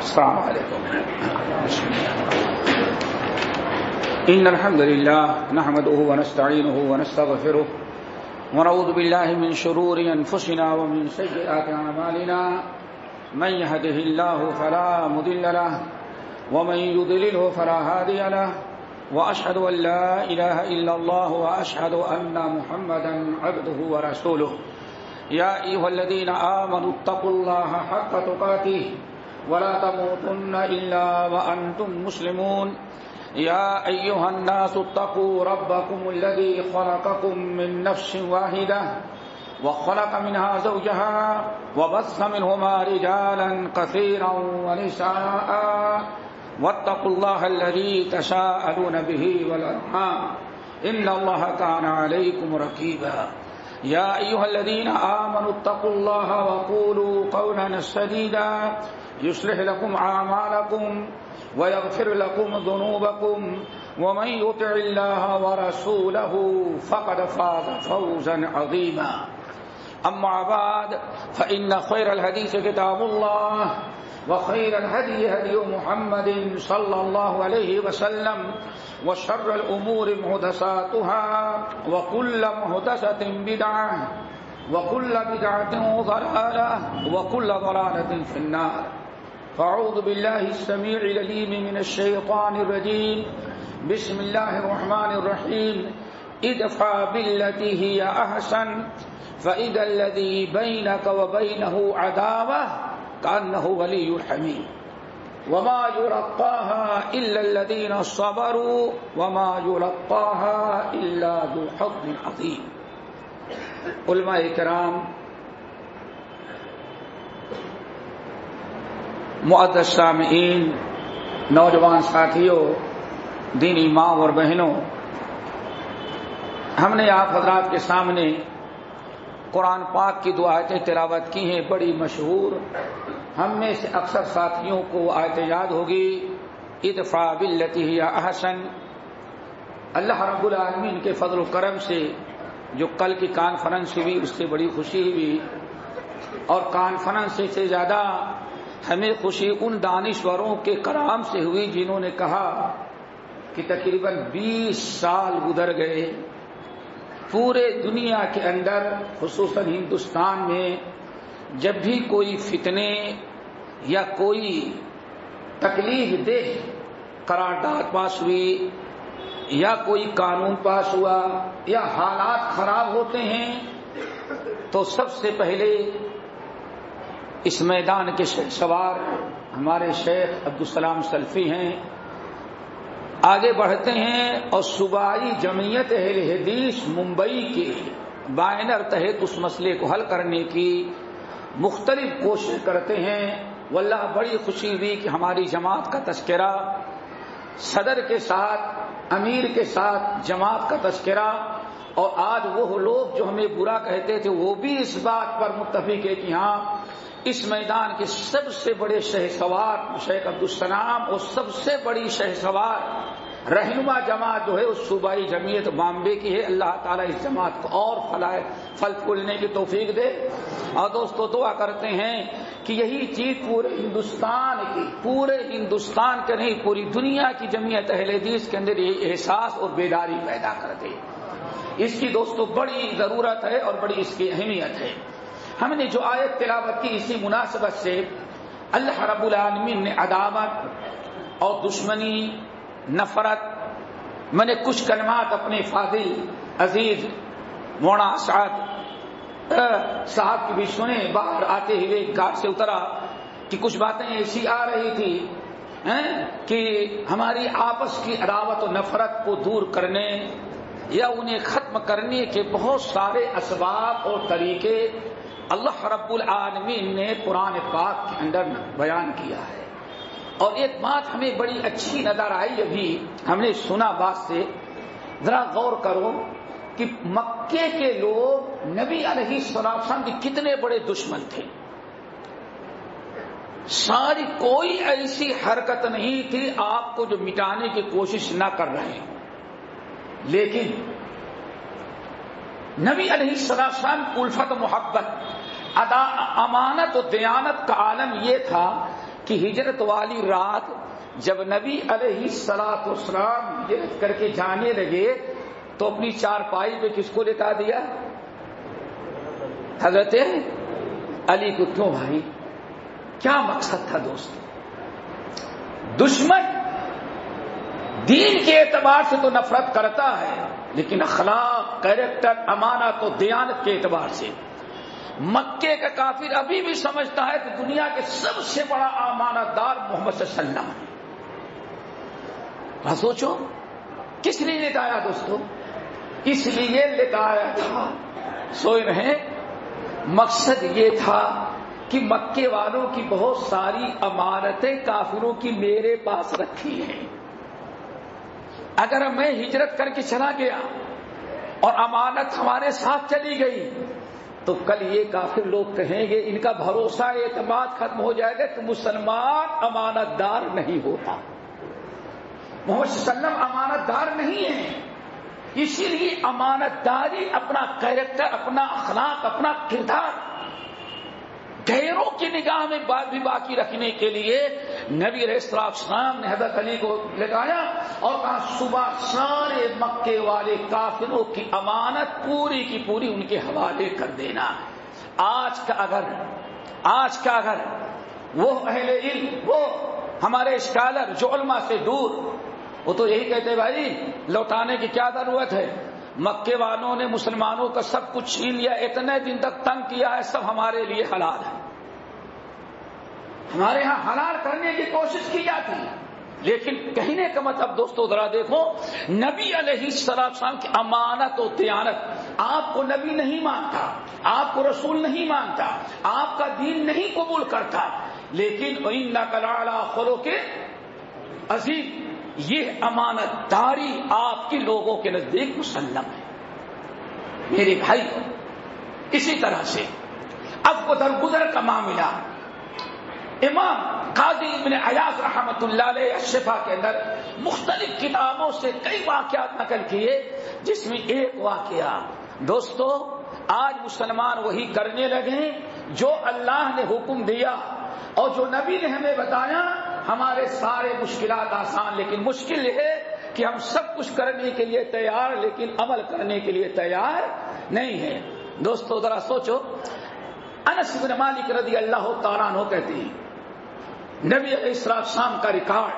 السلام علیکم. إن الحمد لله نحمده ونستعينه ونستغفره ونعوذ بالله من شرور أنفسنا ومن سيئات أعمالنا من يهده الله فلا مضل له ومن يضلله فلا هادي له وأشهد أن لا إله إلا الله وأشهد أن محمدا عبده ورسوله. يا أيها الذين آمنوا اتقوا الله حق تقاته ولا تموتن إلا وأنتم مسلمون. يا أيها الناس اتقوا ربكم الذي خلقكم من نفس واحدة وخلق منها زوجها وبث منهما رجالا كثيرا ونساء واتقوا الله الذي تساءلون به والأرحام إن الله كان عليكم رقيبا. يا أيها الذين آمنوا اتقوا الله وقولوا قولا سديدا يصلح لكم أعمالكم ويغفر لكم ذنوبكم ومن يطع الله ورسوله فقد فاز فوزا عظيما. أما بعد فإن خير الحديث كتاب الله وخير الهدي هدي محمد صلى الله عليه وسلم وشر الأمور محدثاتها وكل محدثة بدعة وكل بدعة ضلالة وكل ضلالة في النار. فأعوذ بالله السميع العليم من الشيطان الرجيم. بسم الله الرحمن الرحيم. ادفع بالتي هي أحسن فإذا الذي بينك وبينه عداوة كأنه ولي حميم وما يلقاها إلا الذين صبروا وما يلقاها إلا ذو حظ عظيم. علماء کرام، معزز سامعین، نوجوان ساتھیوں، دینی ماں اور بہنوں، ہم نے آپ حضرات کے سامنے قرآن پاک کی دو آیتیں تلاوت کی ہیں، بڑی مشہور. ہم میں سے اکثر ساتھیوں کو آیتیں یاد ہوگی. ادفع بالتی ہی احسن. اللہ رب العالمین کے فضل و کرم سے جو کل کی کانفرنس ہوئی اس سے بڑی خوشی ہوئی، اور کانفرنس سے زیادہ ہمیں خوشی ان دانشوروں کے کرام سے ہوئی جنہوں نے کہا کہ تقریباً 20 سال گزر گئے، پورے دنیا کے اندر خصوصاً ہندوستان میں جب بھی کوئی فتنے یا کوئی تکلیف دہ قرارداد پاس ہوئی یا کوئی قانون پاس ہوا یا حالات خراب ہوتے ہیں تو سب سے پہلے اس میدان کے سوار ہمارے شیخ عبدالسلام سلفی ہیں، آگے بڑھتے ہیں اور صوبائی جمعیت اہل حدیث ممبئی کے بینر تحت اس مسئلے کو حل کرنے کی مختلف کوشش کرتے ہیں. واللہ بڑی خوشی ہوئی کہ ہماری جماعت کا تذکرہ صدر کے ساتھ، امیر کے ساتھ جماعت کا تذکرہ، اور آج وہ لوگ جو ہمیں برا کہتے تھے وہ بھی اس بات پر متفق ہے کہ ہاں اس میدان کے سب سے بڑے شہسوار شیخ عبدالسلام اور سب سے بڑی شہسوار رہنما جماعت جو ہے اس صوبائی جمعیت بامبے کی ہے. اللہ تعالیٰ اس جماعت کو اور پھل پھولنے کی توفیق دے. اور دوستو دعا کرتے ہیں کہ یہی چیز پورے ہندوستان کے نہیں پوری دنیا کی جمعیت اہل حدیث کے اندر یہ احساس اور بیداری پیدا کر دے. اس کی دوستو بڑی ضرورت ہے اور بڑی اس کی اہمیت ہے. ہم نے جو آیت تلاوت کی اسی مناسبت سے اللہ رب العالمین نے عداوت اور دشمنی، نفرت، میں نے کچھ کلمات اپنے فاضل عزیز مولانا اسعد صاحب کی بھی سنے. باہر آتے ہوئے کار سے اترا کہ کچھ باتیں ایسی آ رہی تھی کہ ہماری آپس کی عداوت و نفرت کو دور کرنے یا انہیں ختم کرنے کے بہت سارے اسباب اور طریقے اللہ رب العالمین نے قرآن پاک کے اندر بیان کیا ہے. اور ایک بات ہمیں بڑی اچھی نظر آئی، ابھی ہم نے سنا بات سے، ذرا غور کرو کہ مکے کے لوگ نبی علیہ السلام کے کتنے بڑے دشمن تھے. ساری کوئی ایسی حرکت نہیں تھی آپ کو جو مٹانے کی کوشش نہ کر رہے ہیں، لیکن نبی علیہ السلام کی الفت محبت، امانت و دیانت کا عالم یہ تھا کہ ہجرت والی رات جب نبی علیہ الصلوۃ والسلام ہجرت کر کے جانے لگے تو اپنی چارپائی پہ کس کو لٹا دیا؟ حضرت علی کو۔ کیوں بھائی؟ کیا مقصد تھا دوست؟ دشمن دین کے اعتبار سے تو نفرت کرتا ہے، لیکن اخلاق، کیریکٹر، امانت و دیانت کے اعتبار سے مکے کا کافر ابھی بھی سمجھتا ہے کہ دنیا کے سب سے بڑا امانت دار محمد صلی اللہ علیہ وسلم ہے۔ سوچو کس لیے لٹایا دوستو؟ اس لیے لٹایا تھا، سوئے رہے، مقصد یہ تھا کہ مکے والوں کی بہت ساری امانتیں کافروں کی میرے پاس رکھی ہیں، اگر میں ہجرت کر کے چلا گیا اور امانت ہمارے ساتھ چلی گئی تو کل یہ کافر لوگ کہیں گے، ان کا بھروسہ اعتماد ختم ہو جائے گا کہ مسلمان امانت دار نہیں ہوتا، محمد صلی اللہ علیہ وسلم امانت دار نہیں ہے۔ اسی لیے امانت داری، اپنا کیریکٹر، اپنا اخلاق، اپنا کردار غیروں کی نگاہ میں بھی باقی رکھنے کے لیے نبی علیہ السلام نے حضرت علی کو لگایا اور کہا صبح سارے مکے والے کافروں کی امانت پوری کی پوری ان کے حوالے کر دینا۔ آج کا اگر وہ اہل علم، وہ ہمارے اسکالر جو علماء سے دور، وہ تو یہی کہتے بھائی لوٹانے کی کیا ضرورت ہے، مکے والوں نے مسلمانوں کا سب کچھ چھین لیا، اتنے دن تک تنگ کیا ہے، سب ہمارے لیے حلال ہے۔ ہمارے ہاں حلال کرنے کی کوشش کی جاتی ہے، لیکن کہنے کا مطلب دوستو ذرا دیکھو، نبی علیہ السلام کی امانت و دیانت، آپ کو نبی نہیں مانتا، آپ کو رسول نہیں مانتا، آپ کا دین نہیں قبول کرتا، لیکن وَإِنَّكَ لَعَلَىٰ خُلُقٍ عَظِيمٍ، یہ امانت داری آپ کے لوگوں کے نزدیک مسلم ہے۔ میرے بھائی، اسی طرح سے اب کو درگزر کا معاملہ، امام قاضی ابن عیاض رحمۃ اللہ علیہ الشفا کے اندر مختلف کتابوں سے کئی واقعات نقل کیے، جس میں ایک واقعہ دوستو آج مسلمان وہی کرنے لگے جو اللہ نے حکم دیا اور جو نبی نے ہمیں بتایا، ہمارے سارے مشکلات آسان، لیکن مشکل یہ ہے کہ ہم سب کچھ کرنے کے لیے تیار لیکن عمل کرنے کے لیے تیار نہیں ہے۔ دوستو ذرا سوچو، انس بن مالک رضی اللہ تعالیٰ عنہ کہتے ہیں نبی علیہ السلام کا ریکارڈ،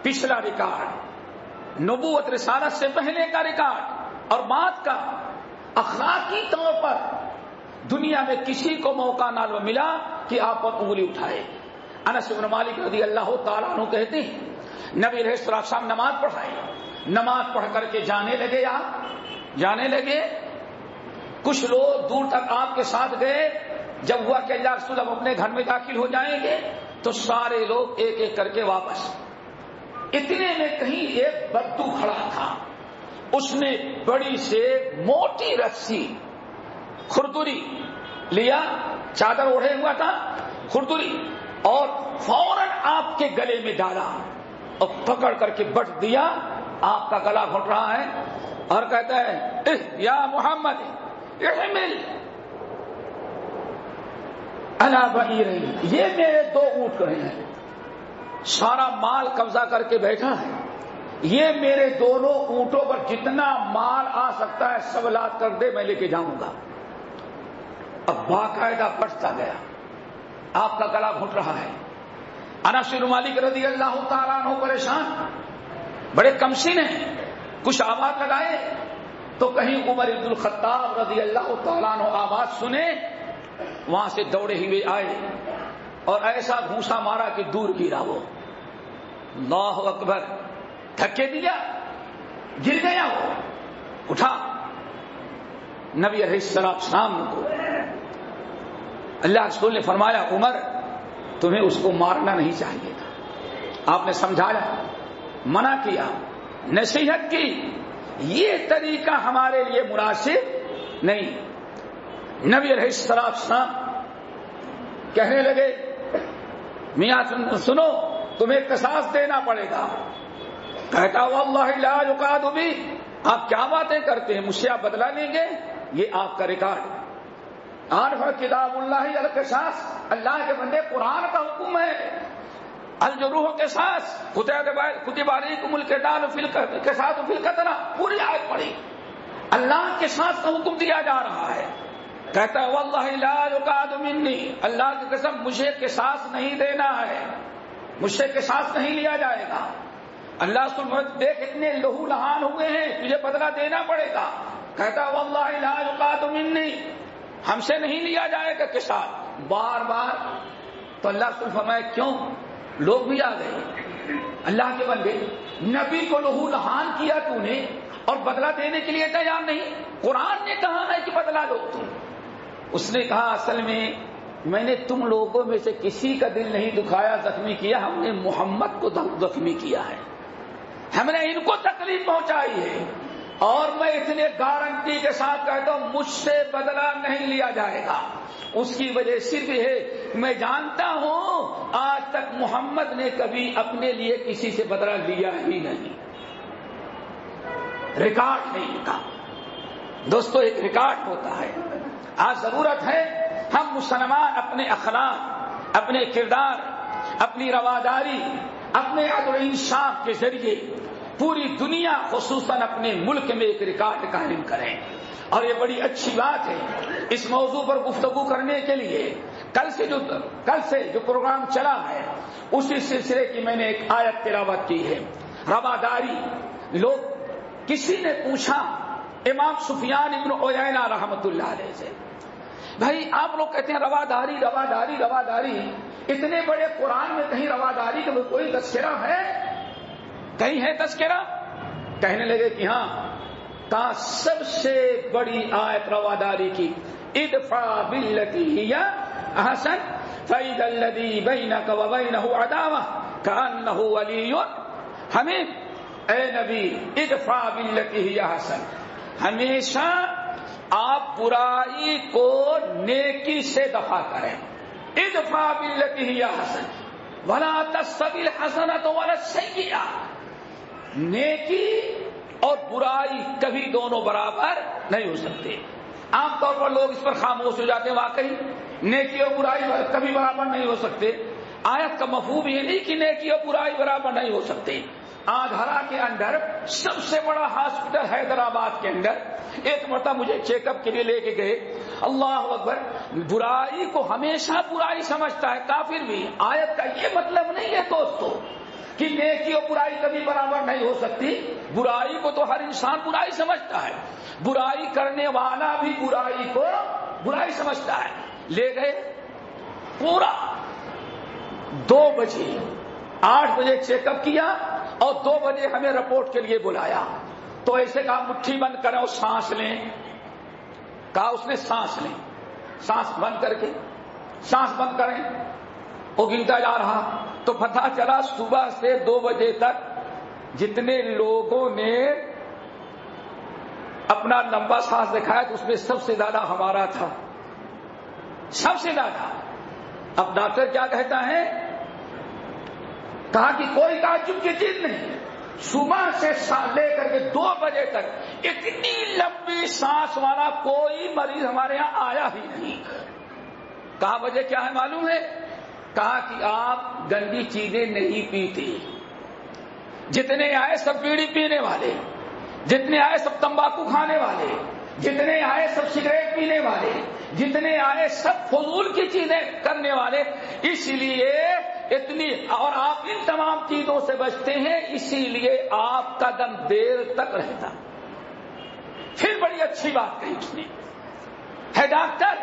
پچھلا ریکارڈ، نبوت رسالت سے پہلے کا ریکارڈ اور بعد کا، اخلاقی طور پر دنیا میں کسی کو موقع نہ ملا کہ آپ پر انگلی اٹھائے۔ انس بن مالک رضی اللہ تعالیٰ عنہ کہتے ہیں نبی علیہ السلام نماز پڑھائی، نماز پڑھ کر کے جانے لگے، کچھ لوگ دور تک آپ کے ساتھ گئے، جب ہوا کہ اللہ رسول ہم اپنے گھر میں داخل ہو جائیں گے تو سارے لوگ ایک ایک کر کے واپس۔ اتنے میں کہیں ایک بدو کھڑا تھا، اس نے بڑی سے موٹی رسی کھردری لیا، چادر اوڑھے ہوا تھا، کھردری، اور فوراً آپ کے گلے میں ڈالا اور پکڑ کر کے بٹ دیا۔ آپ کا گلا گھٹ رہا ہے اور کہتا ہے یا محمد احمل الا بعیرین، یہ میرے دو اونٹ رہے ہیں، سارا مال قبضہ کر کے بیٹھا ہے، یہ میرے دونوں اونٹوں پر جتنا مال آ سکتا ہے سب لاد کر دے، میں لے کے جاؤں گا۔ اب باقاعدہ بٹتا گیا، آپ کا گلا گھٹ رہا ہے۔ انس بن مالک رضی اللہ تعالیٰ عنہ پریشان، بڑے کمسن ہیں، کچھ آواز لگائے تو کہیں عمر بن الخطاب رضی اللہ تعالیٰ عنہ آواز سنے، وہاں سے دوڑے ہوئے آئے اور ایسا گھونسا مارا کہ دور گرا، وہ اللہ اکبر، دھکے دیا، گر گیا، وہ اٹھا۔ نبی علیہ السلام کو اللہ رسول نے فرمایا عمر تمہیں اس کو مارنا نہیں چاہیے تھا، آپ نے سمجھایا، منع کیا، نصیحت کی، یہ طریقہ ہمارے لیے مناسب نہیں۔ نبی علیہ السلام کہنے لگے میاں سنو تمہیں قصاص دینا پڑے گا۔ کہتا واللہ لا یقاد بی، آپ کیا باتیں کرتے ہیں، مجھ سے آپ بدلہ لیں گے؟ یہ آپ کا ریکارڈ۔ عارف کتاب اللہ القصاص، اللہ کے بندے قرآن کا حکم ہے، الجروح کے ساتھ کتب علیکم القتال فی القتل، پوری آیت پڑھی. اللہ کے ساتھ کا حکم دیا جا رہا ہے. کہتا ہے واللہ لا یقاد منی، اللہ کی قسم مجھے قصاص نہیں دینا ہے، مجھ سے قصاص نہیں لیا جائے گا. اللہ سبحانہ دیکھ اتنے لہو لہان ہوئے ہیں، تجھے بدلہ دینا پڑے گا. کہتا ہے واللہ لا یقاد منی، ہم سے نہیں لیا جائے گا قصاص، بار بار. تو اللہ سبحانہ فرمایا کیوں؟ لوگ بھی آ گئے، اللہ کے بندے، نبی کو لہو لہان کیا تو نے اور بدلہ دینے کے لیے تیار نہیں. قرآن نے کہا ہے کہ بدلہ لو تم. اس نے کہا اصل میں نے تم لوگوں میں سے کسی کا دل نہیں دکھایا، زخمی کیا، ہم نے محمد کو زخمی کیا ہے، ہم نے ان کو تکلیف پہنچائی ہے. اور میں اتنے گارنٹی کے ساتھ کہتا ہوں مجھ سے بدلہ نہیں لیا جائے گا. اس کی وجہ صرف ہے میں جانتا ہوں آج تک محمد نے کبھی اپنے لیے کسی سے بدلہ لیا ہی نہیں، ریکارڈ نہیں کا. دوستو ایک ریکارڈ ہوتا ہے. آج ضرورت ہے ہم مسلمان اپنے اخلاق، اپنے کردار، اپنی رواداری، اپنے عدل و انصاف کے ذریعے پوری دنیا خصوصاً اپنے ملک میں ایک ریکارڈ قائم کریں. اور یہ بڑی اچھی بات ہے اس موضوع پر گفتگو کرنے کے لیے. کل سے جو پروگرام چلا ہے اسی سلسلے کی میں نے ایک آیت تلاوت کی ہے. رواداری. لوگ کسی نے پوچھا امام سفیان ابن عیینہ رحمۃ اللہ علیہ سے، بھائی آپ لوگ کہتے ہیں رواداری رواداری رواداری، اتنے بڑے قرآن میں کہیں رواداری کا کوئی تذکرہ ہے؟ کہیں ہے تذکرہ؟ کہنے لگے کہ ہاں. کہا سب سے بڑی آیت رواداری کی، ادفع باللتی ہی احسن فاذا الذی بینک وبینہ عداوہ کأنہ ولی حمیم. اے نبی ادفع باللتی ہی احسن، ہمیشہ آپ برائی کو نیکی سے دفع کریں. ادفع باللتی ہی احسن ولا تستوی الحسنۃ ولا السیئۃ. نیکی اور برائی کبھی دونوں برابر نہیں ہو سکتے. عام طور پر لوگ اس پر خاموش ہو جاتے ہیں. واقعی نیکی اور برائی کبھی برابر نہیں ہو سکتے. آیت کا مفہوم یہ نہیں کہ نیکی اور برائی برابر نہیں ہو سکتے. آدھرا کے اندر سب سے بڑا ہاسپٹل حیدرآباد کے اندر ایک مرتبہ مجھے چیک اپ کے لیے لے کے گئے. اللہ اکبر، برائی کو ہمیشہ برائی سمجھتا ہے کافر بھی. آیت کا یہ مطلب نہیں ہے دوستو کہ نیکی اور برائی کبھی برابر نہیں ہو سکتی. برائی کو تو ہر انسان برائی سمجھتا ہے، برائی کرنے والا بھی برائی کو برائی سمجھتا ہے. لے گئے پورا 2 بجے 8 بجے چیک اپ کیا اور 2 بجے ہمیں رپورٹ کے لیے بلایا. تو ایسے کہا مٹھی بند کریں اور سانس لیں. کہا اس نے سانس لیں، سانس بند کر کے سانس بند کریں. وہ گنتا جا رہا تو پتہ چلا صبح سے 2 بجے تک جتنے لوگوں نے اپنا لمبا سانس دکھایا تو اس میں سب سے زیادہ ہمارا تھا، سب سے زیادہ. اب ڈاکٹر کیا کہتا ہے؟ کہا کہ کوئی تعجب کی چیز نہیں، صبح سے لے کر کے 2 بجے تک اتنی لمبی سانس والا کوئی مریض ہمارے یہاں آیا ہی نہیں. کہا وجہ کیا ہے معلوم ہے؟ کہا کہ آپ گندی چیزیں نہیں پیتے. جتنے آئے سب بیڑی پینے والے، جتنے آئے سب تمباکو کھانے والے، جتنے آئے سب سگریٹ پینے والے، جتنے آئے سب فضول کی چیزیں کرنے والے. اسی لیے اتنی، اور آپ ان تمام چیزوں سے بچتے ہیں، اسی لیے آپ کا دم دیر تک رہتا. پھر بڑی اچھی بات کہی اس نے، ہے ڈاکٹر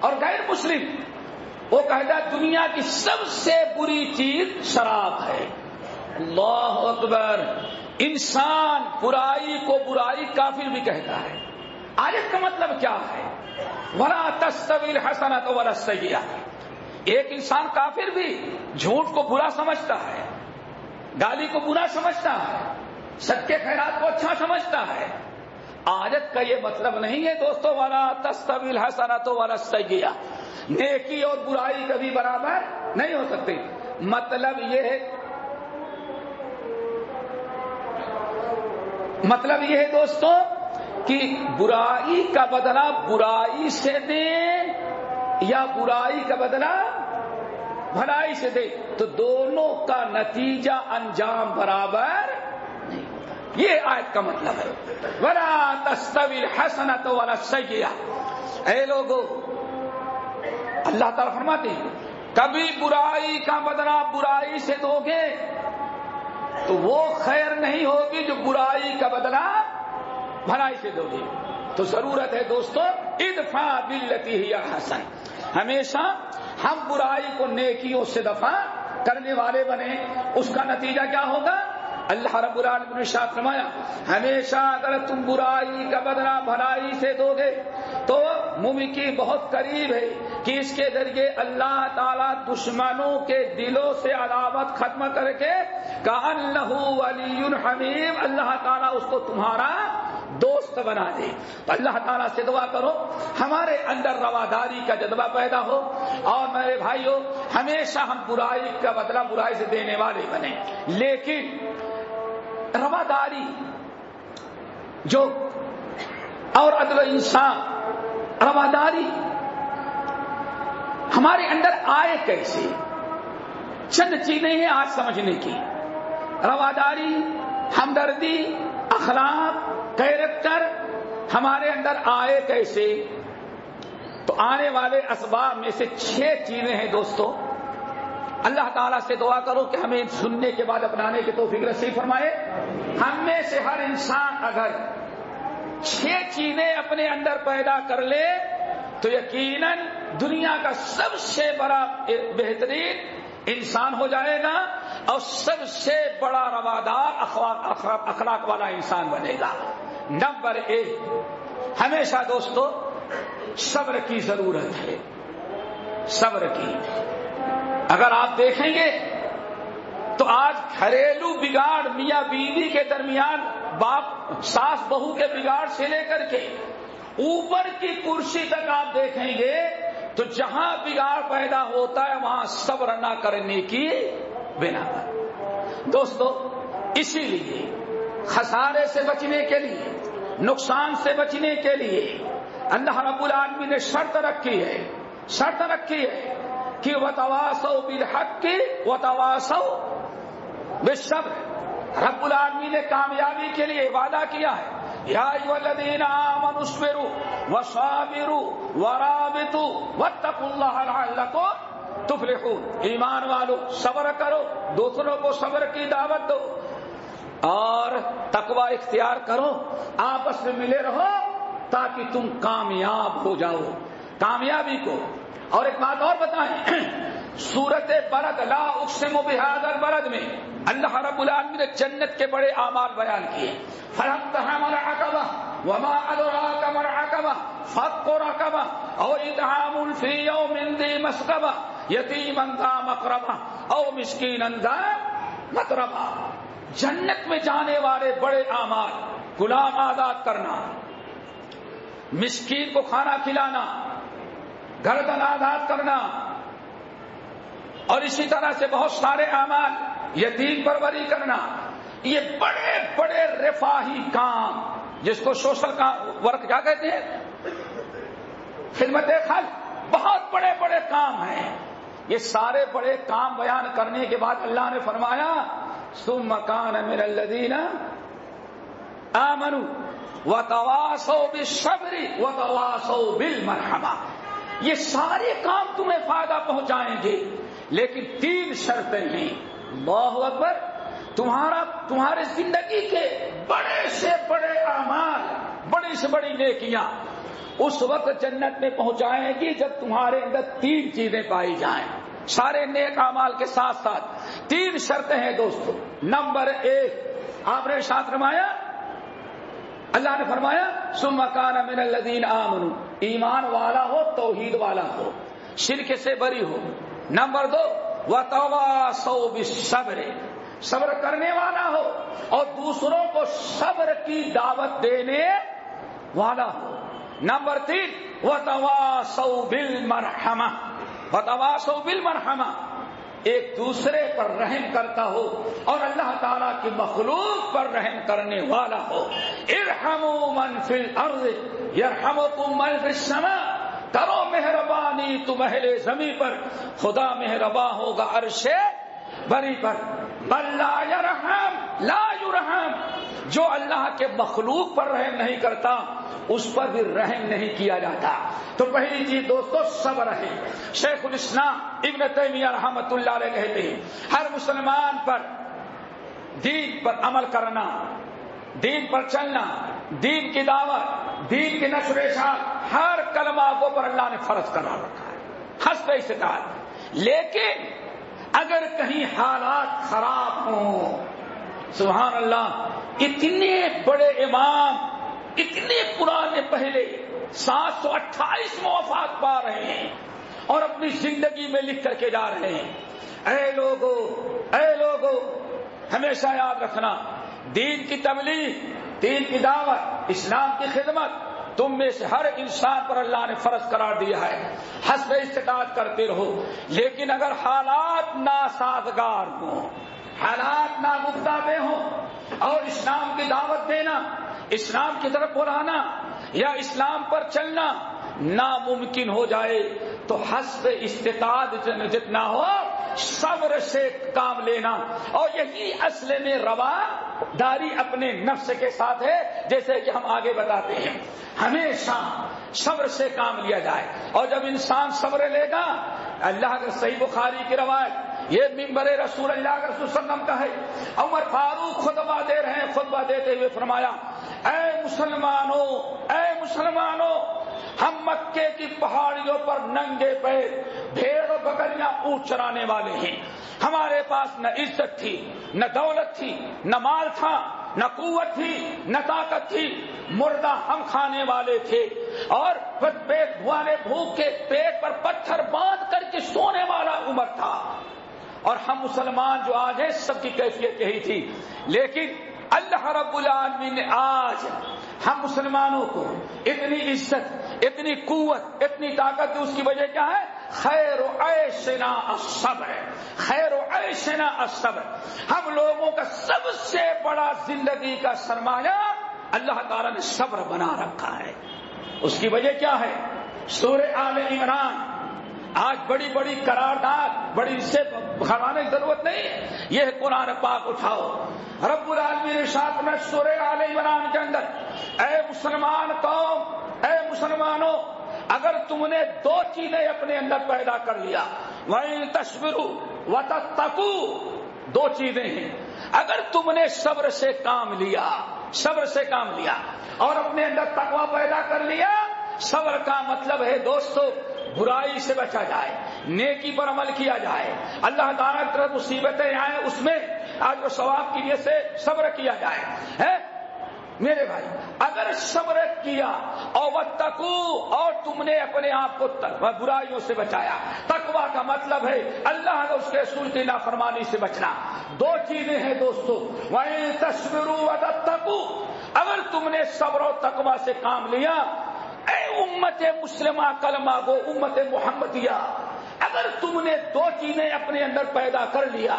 اور غیر مسلم. وہ کہتا دنیا کی سب سے بری چیز شراب ہے. اللہ اکبر. انسان برائی کو برائی کافر بھی کہتا ہے. آیت کا مطلب کیا ہے؟ وَلَا تَسْتَوِي الْحَسَنَةُ وَلَا السَّيِّئَةُ. ایک انسان کافر بھی جھوٹ کو برا سمجھتا ہے، گالی کو برا سمجھتا ہے، صدقے خیرات کو اچھا سمجھتا ہے. آیت کا یہ مطلب نہیں ہے دوستو وَلَا تَسْتَوِي الْحَسَنَةُ وَلَا السَّيِّئَةُ. نیکی اور برائی کبھی برابر نہیں ہو سکتے. مطلب یہ ہے دوستو کہ برائی کا بدلہ برائی سے دیں یا برائی کا بدلہ بھلائی سے دے تو دونوں کا نتیجہ انجام برابر نہیں ہوتا. یہ آیت کا مطلب ہے وَلَا تَسْتَوِي الْحَسَنَةُ وَلَا السَّيِّئَةُ. اے لوگو، اللہ تعالیٰ فرماتے ہیں کبھی برائی کا بدلہ برائی سے دو گے تو وہ خیر نہیں ہوگی جو برائی کا بدلہ بھلائی سے دو گے. تو ضرورت ہے دوستو ادفع باللتی ہی احسن، ہمیشہ ہم برائی کو نیکیوں سے دفع کرنے والے بنے. اس کا نتیجہ کیا ہوگا؟ اللہ رب العالمین نے ارشاد فرمایا ہمیشہ اگر تم برائی کا بدلہ بھلائی سے دو گے تو ممکن بہت قریب ہے کہ اس کے ذریعے اللہ تعالیٰ دشمنوں کے دلوں سے عداوت ختم کر کے کأنہ ولی حمیم، اللہ تعالیٰ اس کو تمہارا دوست بنا دے. تو اللہ تعالیٰ سے دعا کرو ہمارے اندر رواداری کا جذبہ پیدا ہو، اور میرے بھائیوں ہمیشہ ہم برائی کا بدلہ برائی سے دینے والے بنے. لیکن رواداری جو اور عدل انسان، رواداری ہمارے اندر آئے کیسے؟ چند چیزیں ہیں آج سمجھنے کی. رواداری، ہمدردی، اخلاق، کیریکٹر ہمارے اندر آئے کیسے؟ تو آنے والے اسباب میں سے 6 چیزیں ہیں دوستو. اللہ تعالیٰ سے دعا کرو کہ ہمیں سننے کے بعد اپنانے کی توفیق نصیب فرمائے. ہم میں سے ہر انسان اگر 6 چیزیں اپنے اندر پیدا کر لے تو یقیناً دنیا کا سب سے بڑا بہترین انسان ہو جائے گا اور سب سے بڑا روادار اخلاق والا انسان بنے گا. نمبر 1، ہمیشہ دوستو صبر کی ضرورت ہے. صبر کی. اگر آپ دیکھیں گے تو آج گھریلو بگاڑ میاں بیوی کے درمیان، باپ ساس بہو کے بگاڑ سے لے کر کے اوپر کی کرسی تک آپ دیکھیں گے تو جہاں بگاڑ پیدا ہوتا ہے وہاں صبر نہ کرنے کی بنا پر. دوستو اسی لیے خسارے سے بچنے کے لیے، نقصان سے بچنے کے لیے اللہ رب العالمین نے شرط رکھی ہے کہ وتواصوا بالحق وتواصوا بالصبر. رب العالمین نے کامیابی کے لیے وعدہ کیا ہے یا ایھا الذین آمنوا اصبروا وصابروا ورابطوا واتقوا اللہ لعلکم تفلحون. ایمان والو صبر کرو، دوسروں کو صبر کی دعوت دو اور تقوی اختیار کرو، آپس میں ملے رہو تاکہ تم کامیاب ہو جاؤ. کامیابی کو اور ایک بات اور بتائیں، سورت بلد لا اقسم بہذا البلد میں اللہ رب العالمین نے جنت کے بڑے اعمال بیان کیے. فلقتحم العقبہ وما ادراک ما العقبہ فک رقبہ او اطعام فی یوم ذی مسغبہ یتیما ذا مقربہ او مسکینا ذا متربہ. جنت میں جانے والے بڑے اعمال، غلام آزاد کرنا، مسکین کو کھانا کھلانا، گردن آزاد کرنا، اور اسی طرح سے بہت سارے اعمال، یتیم پروری کرنا. یہ بڑے بڑے رفاہی کام جس کو سوشل ورک کیا کہتے ہیں، خدمت خلق، بہت بڑے بڑے کام ہیں. یہ سارے بڑے کام بیان کرنے کے بعد اللہ نے فرمایا ثم كان من الذين آمنوا وتواصوا بالصبر وتواصوا بالمرحمہ. یہ سارے کام تمہیں فائدہ پہنچائیں گے لیکن 3 شرطیں ہیں. اللہ اکبر. تمہارے زندگی کے بڑے سے بڑے اعمال، بڑی سے بڑی نیکیاں اس وقت جنت میں پہنچائیں گی جب تمہارے اندر 3 چیزیں پائی جائیں. سارے نیک اعمال کے ساتھ ساتھ 3 شرطیں ہیں دوستو. نمبر 1 آپ نے ارشاد فرمایا، اللہ نے فرمایا ثم كان من الذين آمنوا، ایمان والا ہو، توحید والا ہو، شرک سے بری ہو. نمبر 2 وتواصوا بالصبر، صبر کرنے والا ہو اور دوسروں کو صبر کی دعوت دینے والا ہو. نمبر 3 وتواصوا بالمرحمہ، وتواصوا بالمرحمہ، ایک دوسرے پر رحم کرتا ہو اور اللہ تعالیٰ کی مخلوق پر رحم کرنے والا ہو. ارحموا من فی الارض یرحمکم من فی السماء. کرو مہربانی تم اہل زمین پر، خدا مہرباں ہوگا عرش بری پر۔ بل لا یرحم لا یرحم، جو اللہ کے مخلوق پر رحم نہیں کرتا اس پر بھی رحم نہیں کیا جاتا۔ تو پہلی چیز دوستو صبر ہے۔ شیخ الاسلام ابن تیمیہ رحمۃ اللہ علیہ کہتے ہیں ہر مسلمان پر دین پر عمل کرنا، دین پر چلنا، دین کی دعوت، دین کی نشر و اشاعت، ہر کلمہ کو پر اللہ نے فرض کرا رکھا ہے حسب استطاعت۔ لیکن اگر کہیں حالات خراب ہوں، سبحان اللہ، اتنے بڑے امام اتنے پرانے پہلے 728 وفات پا رہے ہیں اور اپنی زندگی میں لکھ کر کے جا رہے ہیں، اے لوگو ہمیشہ یاد رکھنا، دین کی تبلیغ، دین کی دعوت، اسلام کی خدمت تم میں سے ہر انسان پر اللہ نے فرض قرار دیا ہے، حسب استطاعت کرتے رہو۔ لیکن اگر حالات ناسازگار ہوں، حالات ناگفتہ ہوں اور اسلام کی دعوت دینا، اسلام کی طرف بلانا یا اسلام پر چلنا ناممکن ہو جائے تو حسب استطاعت جتنا ہو صبر سے کام لینا، اور یہی اصل میں رواداری اپنے نفس کے ساتھ ہے، جیسے کہ ہم آگے بتاتے ہیں۔ ہمیشہ صبر سے کام لیا جائے، اور جب انسان صبر لے گا، اللہ کا صحیح بخاری کی روایت، یہ منبر رسول اللہ کے رسول صلی اللہ علیہ وسلم کا ہے، عمر فاروق خطبہ دے رہے ہیں، خطبہ دیتے ہوئے فرمایا، اے مسلمانوں، ہم مکے کی پہاڑیوں پر ننگے پیر بھیڑ و بکریاں اونٹ چرانے والے ہیں، ہمارے پاس نہ عزت تھی، نہ دولت تھی، نہ مال تھا، نہ قوت تھی، نہ طاقت تھی، مردہ ہم کھانے والے تھے، اور پیٹ بھوانے بھوک کے پیٹ پر پتھر باندھ کر کے سونے والا عمر تھا، اور ہم مسلمان جو آج ہیں سب کی کیفیت یہی تھی۔ لیکن اللہ رب العالمین نے آج ہم مسلمانوں کو اتنی عزت، اتنی قوت، اتنی طاقت دی، اس کی وجہ کیا ہے؟ خیر و عیشنا الصبر، خیر و عیشنا الصبر۔ ہم لوگوں کا سب سے بڑا زندگی کا سرمایہ اللہ تعالیٰ نے صبر بنا رکھا ہے۔ اس کی وجہ کیا ہے؟ سورہ آل عمران، آج بڑی بڑی قرارداد، بڑی سے بھروانے کی ضرورت نہیں ہے، یہ قرآن پاک اٹھاؤ، رب العالمین ارشاد میں سورہ آل عمران کے اندر، اے مسلمان قوم، اے مسلمانوں، اگر تم نے دو چیزیں اپنے اندر پیدا کر لیا، وَإِن تَصْبِرُوا وَتَتَّقُوا، دو چیزیں ہیں، اگر تم نے صبر سے کام لیا، صبر سے کام لیا اور اپنے اندر تقوی پیدا کر لیا، صبر کا مطلب ہے دوستو برائی سے بچا جائے، نیکی پر عمل کیا جائے، اللہ تعالیٰ کی طرف مصیبتیں آئیں اس میں آج وہ ثواب کی نیت سے صبر کیا جائے۔ میرے بھائی، اگر صبر کیا اور واتقوا، اور تم نے اپنے آپ کو برائیوں سے بچایا، تقویٰ کا مطلب ہے اللہ اور اس کے رسول کی نافرمانی سے بچنا۔ دو چیزیں ہیں دوستو، وَإِن تَصْبِرُوا وَتَتَّقُوا، اگر تم نے صبر و تقویٰ سے کام لیا، اے امت مسلمہ کلمہ گو، امت محمدیہ، اگر تم نے دو چیزیں اپنے اندر پیدا کر لیا،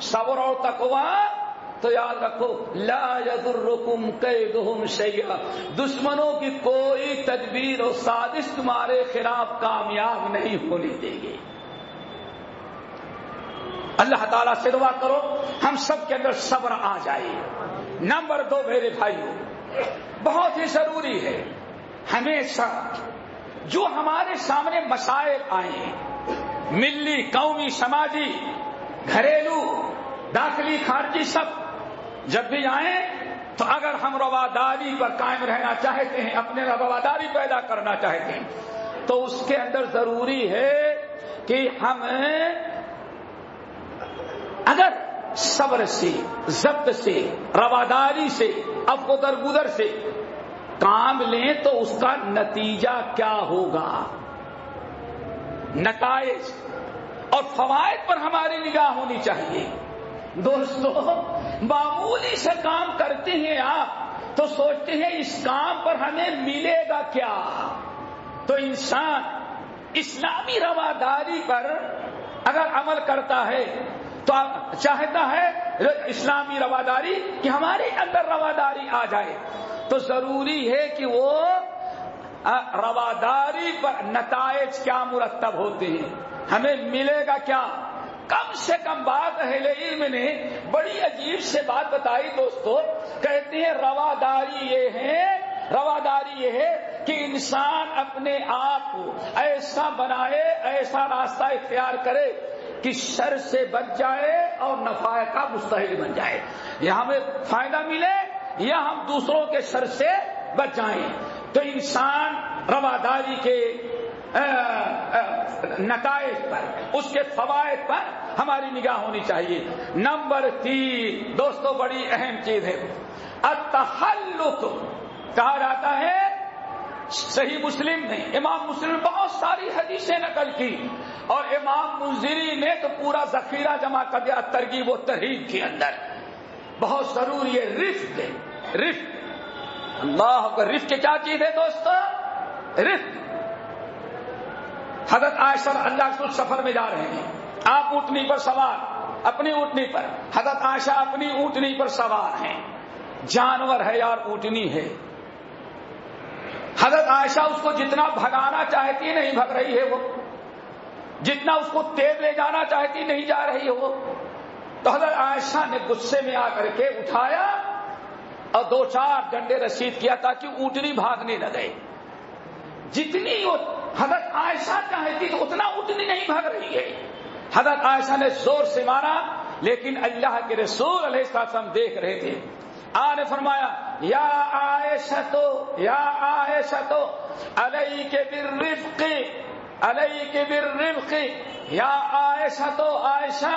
صبر و تقویٰ، تو یاد رکھو لا یضرکم کیدہم شیئا، دشمنوں کی کوئی تدبیر و سازش تمہارے خلاف کامیاب نہیں ہونے دے گی۔ اللہ تعالیٰ سے دعا کرو ہم سب کے اندر صبر آ جائے۔ نمبر دو میرے بھائیوں، بہت ہی ضروری ہے، ہمیشہ جو ہمارے سامنے مسائل آئے، ملی، قومی، سماجی، گھریلو، داخلی، خارجی، سب جب بھی آئیں تو اگر ہم رواداری پر قائم رہنا چاہتے ہیں، اپنے رواداری پیدا کرنا چاہتے ہیں، تو اس کے اندر ضروری ہے کہ ہم اگر صبر سے، ضبط سے، رواداری سے، عفو درگزر سے کام لیں تو اس کا نتیجہ کیا ہوگا، نتائج اور فوائد پر ہماری نگاہ ہونی چاہیے۔ دوستو، معمولی سے کام کرتے ہیں آپ تو سوچتے ہیں اس کام پر ہمیں ملے گا کیا، تو انسان اسلامی رواداری پر اگر عمل کرتا ہے تو چاہتا ہے اسلامی رواداری کہ ہمارے اندر رواداری آ جائے، تو ضروری ہے کہ وہ رواداری پر نتائج کیا مرتب ہوتے ہیں، ہمیں ملے گا کیا؟ کم سے کم بات اہل علم نے بڑی عجیب سے بات بتائی دوستو، کہتے ہیں رواداری یہ ہے کہ انسان اپنے آپ کو ایسا بنائے، ایسا راستہ اختیار کرے کہ شر سے بچ جائے اور نفع کا مستحق بن جائے، یا ہمیں فائدہ ملے یا ہم دوسروں کے شر سے بچ جائیں۔ تو انسان رواداری کے نتائج پر، اس کے فوائد پر ہماری نگاہ ہونی چاہیے۔ نمبر 3 دوستو بڑی اہم چیز ہے، التخلق کہا جاتا ہے۔ صحیح مسلم نے، امام مسلم نے بہت ساری حدیثیں نقل کی، اور امام منذری نے تو پورا ذخیرہ جمع کر دیا ترغیب و ترہیب کے اندر۔ بہت ضروری ہے رفق، اللہ کا رفق کیا چیز ہے دوستو؟ رفق۔ حضرت عائشہ اللہ کے سفر میں جا رہے ہیں، آپ اونٹنی پر سوار، اپنی اونٹنی پر، حضرت عائشہ اپنی اونٹنی پر سوار ہیں، جانور ہے یار، اونٹنی ہے۔ حضرت عائشہ اس کو جتنا بھگانا چاہتی نہیں بھگ رہی ہے، وہ جتنا اس کو تیز لے جانا چاہتی نہیں جا رہی ہے وہ۔ تو حضرت عائشہ نے غصے میں آ کر کے اٹھایا اور 2-4 ڈنڈے رسید کیا تاکہ اونٹنی بھاگنے نہ گئے۔ جتنی وہ حضرت عائشہ چاہتی تو اتنا اونٹنی نہیں بھاگ رہی ہے۔ حضرت عائشہ نے زور سے مارا، لیکن اللہ کے رسول علیہ السلام دیکھ رہے تھے۔ آپ نے فرمایا یا عائشہ تو علیک بالرفق، علیک بالرفق، یا عائشہ تو عائشہ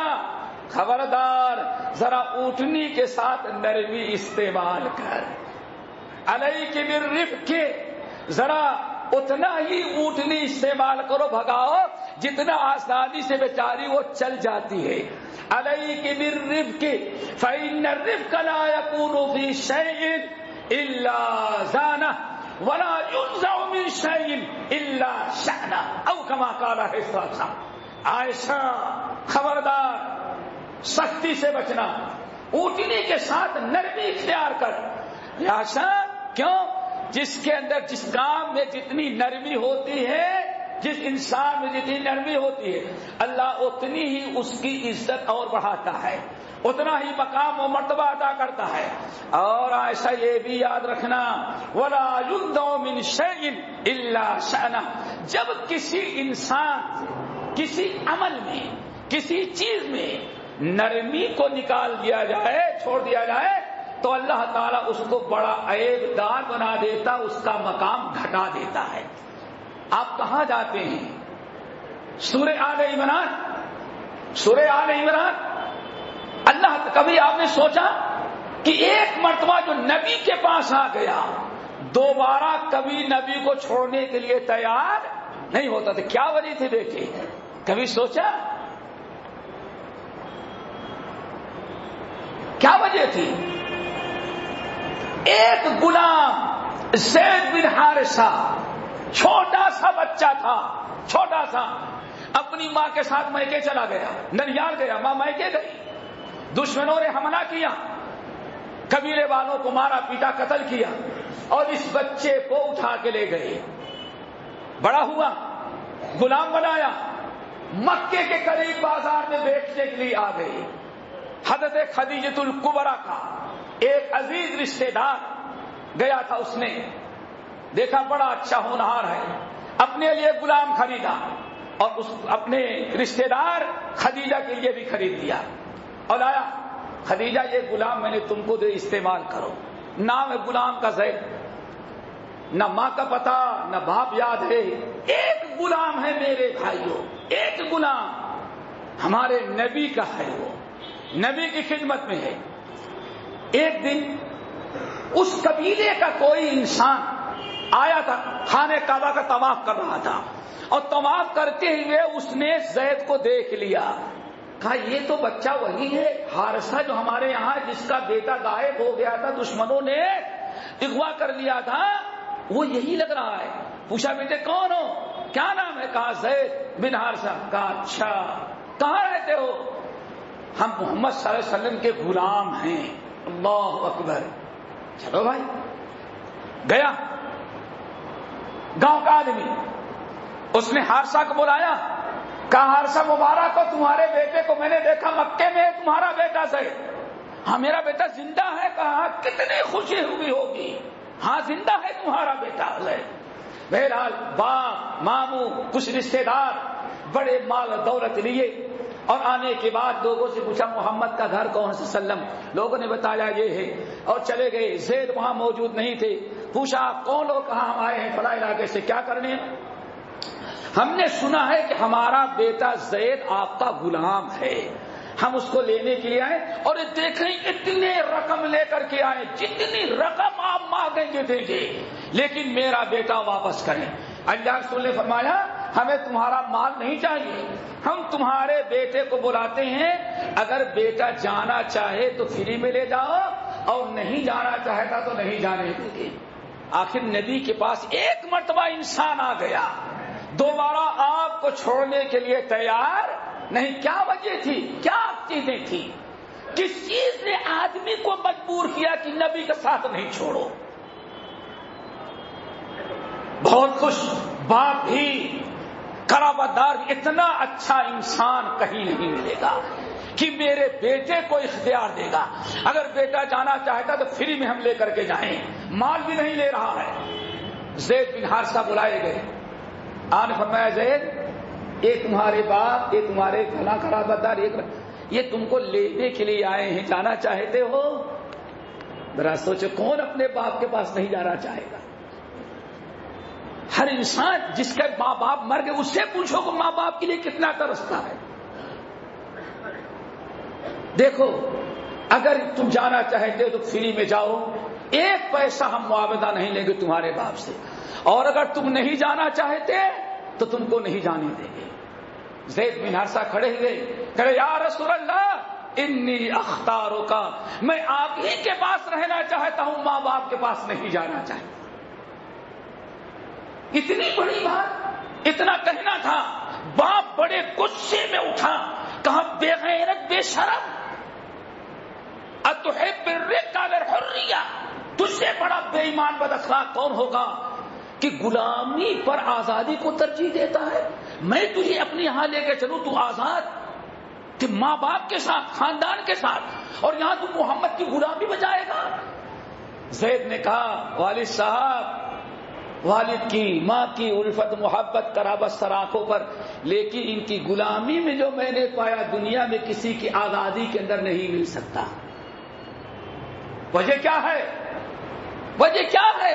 خبردار ذرا اونٹنی کے ساتھ نرمی استعمال کر، علیک بالرفق، ذرا اتنا ہی اونٹنی استعمال کرو، بھگاؤ جتنا آسانی سے بیچاری وہ چل جاتی ہے۔ علیک بالرفق فإن الرفق لا يكون في شيء إلا زانه ولا ينزع من شيء إلا شأنه، او كما قال حضرت عائشہ خبردار سختی سے بچنا، اونٹنی کے ساتھ نرمی اختیار کر۔ عائشہ کیوں؟ جس کے اندر، جس کام میں جتنی نرمی ہوتی ہے، جس انسان میں جتنی نرمی ہوتی ہے، اللہ اتنی ہی اس کی عزت اور بڑھاتا ہے، اتنا ہی مقام و مرتبہ عطا کرتا ہے۔ اور عائشہ یہ بھی یاد رکھنا وَلَا يُنْزَعُ مِنْ شَيْءٍ إِلَّا شَأْنَهُ، جب کسی انسان کسی عمل میں، کسی چیز میں نرمی کو نکال دیا جائے، چھوڑ دیا جائے، تو اللہ تعالیٰ اس کو بڑا عیب دار بنا دیتا، اس کا مقام گھٹا دیتا ہے۔ آپ کہاں جاتے ہیں؟ سورہ آل عمران، سورہ آل عمران۔ اللہ، کبھی آپ نے سوچا کہ ایک مرتبہ جو نبی کے پاس آ گیا دوبارہ کبھی نبی کو چھوڑنے کے لیے تیار نہیں ہوتا تھا؟ کیا وجہ تھی بیٹے؟ کبھی سوچا کیا وجہ تھی؟ ایک غلام زید بن حارثہ، چھوٹا سا بچہ تھا، چھوٹا سا، اپنی ماں کے ساتھ میکے چلا گیا، ننیال گیا، ماں میکے گئی، دشمنوں نے حملہ کیا، قبیلے والوں کو مارا پیٹا قتل کیا، اور اس بچے کو اٹھا کے لے گئے، بڑا ہوا، غلام بنایا، مکے کے قریب بازار میں بیچنے کے لیے آ گئے۔ حضرت خدیجۃ الکبریٰ کا ایک عزیز رشتہ دار گیا تھا، اس نے دیکھا بڑا اچھا ہونہار ہے، اپنے لیے غلام خریدا اور اس اپنے رشتہ دار خدیجہ کے لیے بھی خرید لیا اور لایا۔ خدیجہ یہ غلام میں نے تم کو دے، استعمال کرو۔ نام ہے غلام کا زید، نہ ماں کا پتہ نہ باپ یاد ہے، ایک غلام ہے میرے بھائیوں، ایک غلام ہمارے نبی کا ہے، وہ نبی کی خدمت میں ہے۔ ایک دن اس قبیلے کا کوئی انسان آیا تھا، خانہ کعبہ کا طواف کر رہا تھا، اور طواف کرتے ہوئے اس نے زید کو دیکھ لیا، کہا یہ تو بچہ وہی ہے حارثہ جو ہمارے یہاں جس کا بیٹا غائب ہو گیا تھا، دشمنوں نے اغوا کر لیا تھا، وہ یہی لگ رہا ہے۔ پوچھا بیٹے کون ہو، کیا نام ہے؟ کہا زید بن حارثہ۔ کہا اچھا کہاں رہتے ہو؟ ہم محمد صلی اللہ علیہ وسلم کے غلام ہیں۔ اللہ اکبر، چلو بھائی۔ گیا گاؤں کا آدمی، اس نے حارثہ کو بلایا، کہا حارثہ مبارک کو تمہارے بیٹے کو میں نے دیکھا مکے میں، تمہارا بیٹا زید۔ ہاں میرا بیٹا زندہ ہے۔ کہا کتنی خوشی ہوئی ہوگی، ہاں زندہ ہے تمہارا بیٹا زید۔ بہرحال باپ ماموں کچھ رشتے دار بڑے مال دولت لیے، اور آنے کے بعد لوگوں سے پوچھا محمد کا گھر کون سے سلم، لوگوں نے بتایا یہ ہے، اور چلے گئے۔ زید وہاں موجود نہیں تھے، پوچھا کون لوگ، کہاں ہم آئے ہیں فلاں علاقے سے، کیا کرنے؟ ہم نے سنا ہے کہ ہمارا بیٹا زید آپ کا غلام ہے، ہم اس کو لینے کے لیے آئے، اور دیکھیں اتنے رقم لے کر کے آئے، جتنی رقم آپ مانگیں گے دیں گے، لیکن میرا بیٹا واپس کریں۔ اللہ رسول نے فرمایا ہمیں تمہارا مال نہیں چاہیے، ہم تمہارے بیٹے کو بلاتے ہیں، اگر بیٹا جانا چاہے تو فری میں لے جاؤ، اور نہیں جانا چاہتا تو نہیں جانے دیں گے۔ آخر نبی کے پاس ایک مرتبہ انسان آ گیا، دوبارہ آپ کو چھوڑنے کے لیے تیار نہیں۔ کیا وجہ تھی، کیا چیزیں تھی، کس چیز نے آدمی کو مجبور کیا کہ نبی کے ساتھ نہیں چھوڑو؟ بہت خوش باپ بھی، قرابت دار بھی، اتنا اچھا انسان کہیں نہیں ملے گا کہ میرے بیٹے کو اختیار دے گا، اگر بیٹا جانا چاہتا تو فری میں ہم لے کر کے جائیں، مال بھی نہیں لے رہا ہے۔ زید بن حارثہ بلائے گئے، آن فرمایا زید یہ تمہارے باپ، یہ تمہارے فلاں قرابت دار، یہ تم کو لینے کے لیے آئے ہیں، جانا چاہتے ہو؟ ذرا سوچو کون اپنے باپ کے پاس نہیں جانا چاہے گا؟ ہر انسان جس کے ماں باپ مر گئے اس سے پوچھو کہ ماں باپ کے لیے کتنا ترستا ہے۔ دیکھو اگر تم جانا چاہتے ہو تو فری میں جاؤ، ایک پیسہ ہم معاوضہ نہیں لیں گے تمہارے باپ سے، اور اگر تم نہیں جانا چاہتے تو تم کو نہیں جانے دیں گے۔ زید بن حارثہ کھڑے ہوئے، کہے یا رسول اللہ انی اختارک، میں آپ ہی کے پاس رہنا چاہتا ہوں، ماں باپ کے پاس نہیں جانا چاہتا۔ اتنی بڑی بات، اتنا کہنا تھا، باپ بڑے غصے میں اٹھا، کہا بے غیرت بے شرم، اتحب الرق علی الحریہ، تجھ سے بڑا بے ایمان بد اخلاق کون ہوگا کہ غلامی پر آزادی کو ترجیح دیتا ہے؟ میں تجھے اپنے یہاں لے کے چلوں، تو آزاد، کہ ماں باپ کے ساتھ، خاندان کے ساتھ، اور یہاں تو محمد کی غلامی بجائے گا؟ زید نے کہا والد صاحب، والد کی ماں کی الفت محبت قرابت سر آنکھوں پر، لیکن ان کی غلامی میں جو میں نے پایا دنیا میں کسی کی آزادی کے اندر نہیں مل سکتا۔ وجہ کیا ہے؟ وجہ کیا ہے؟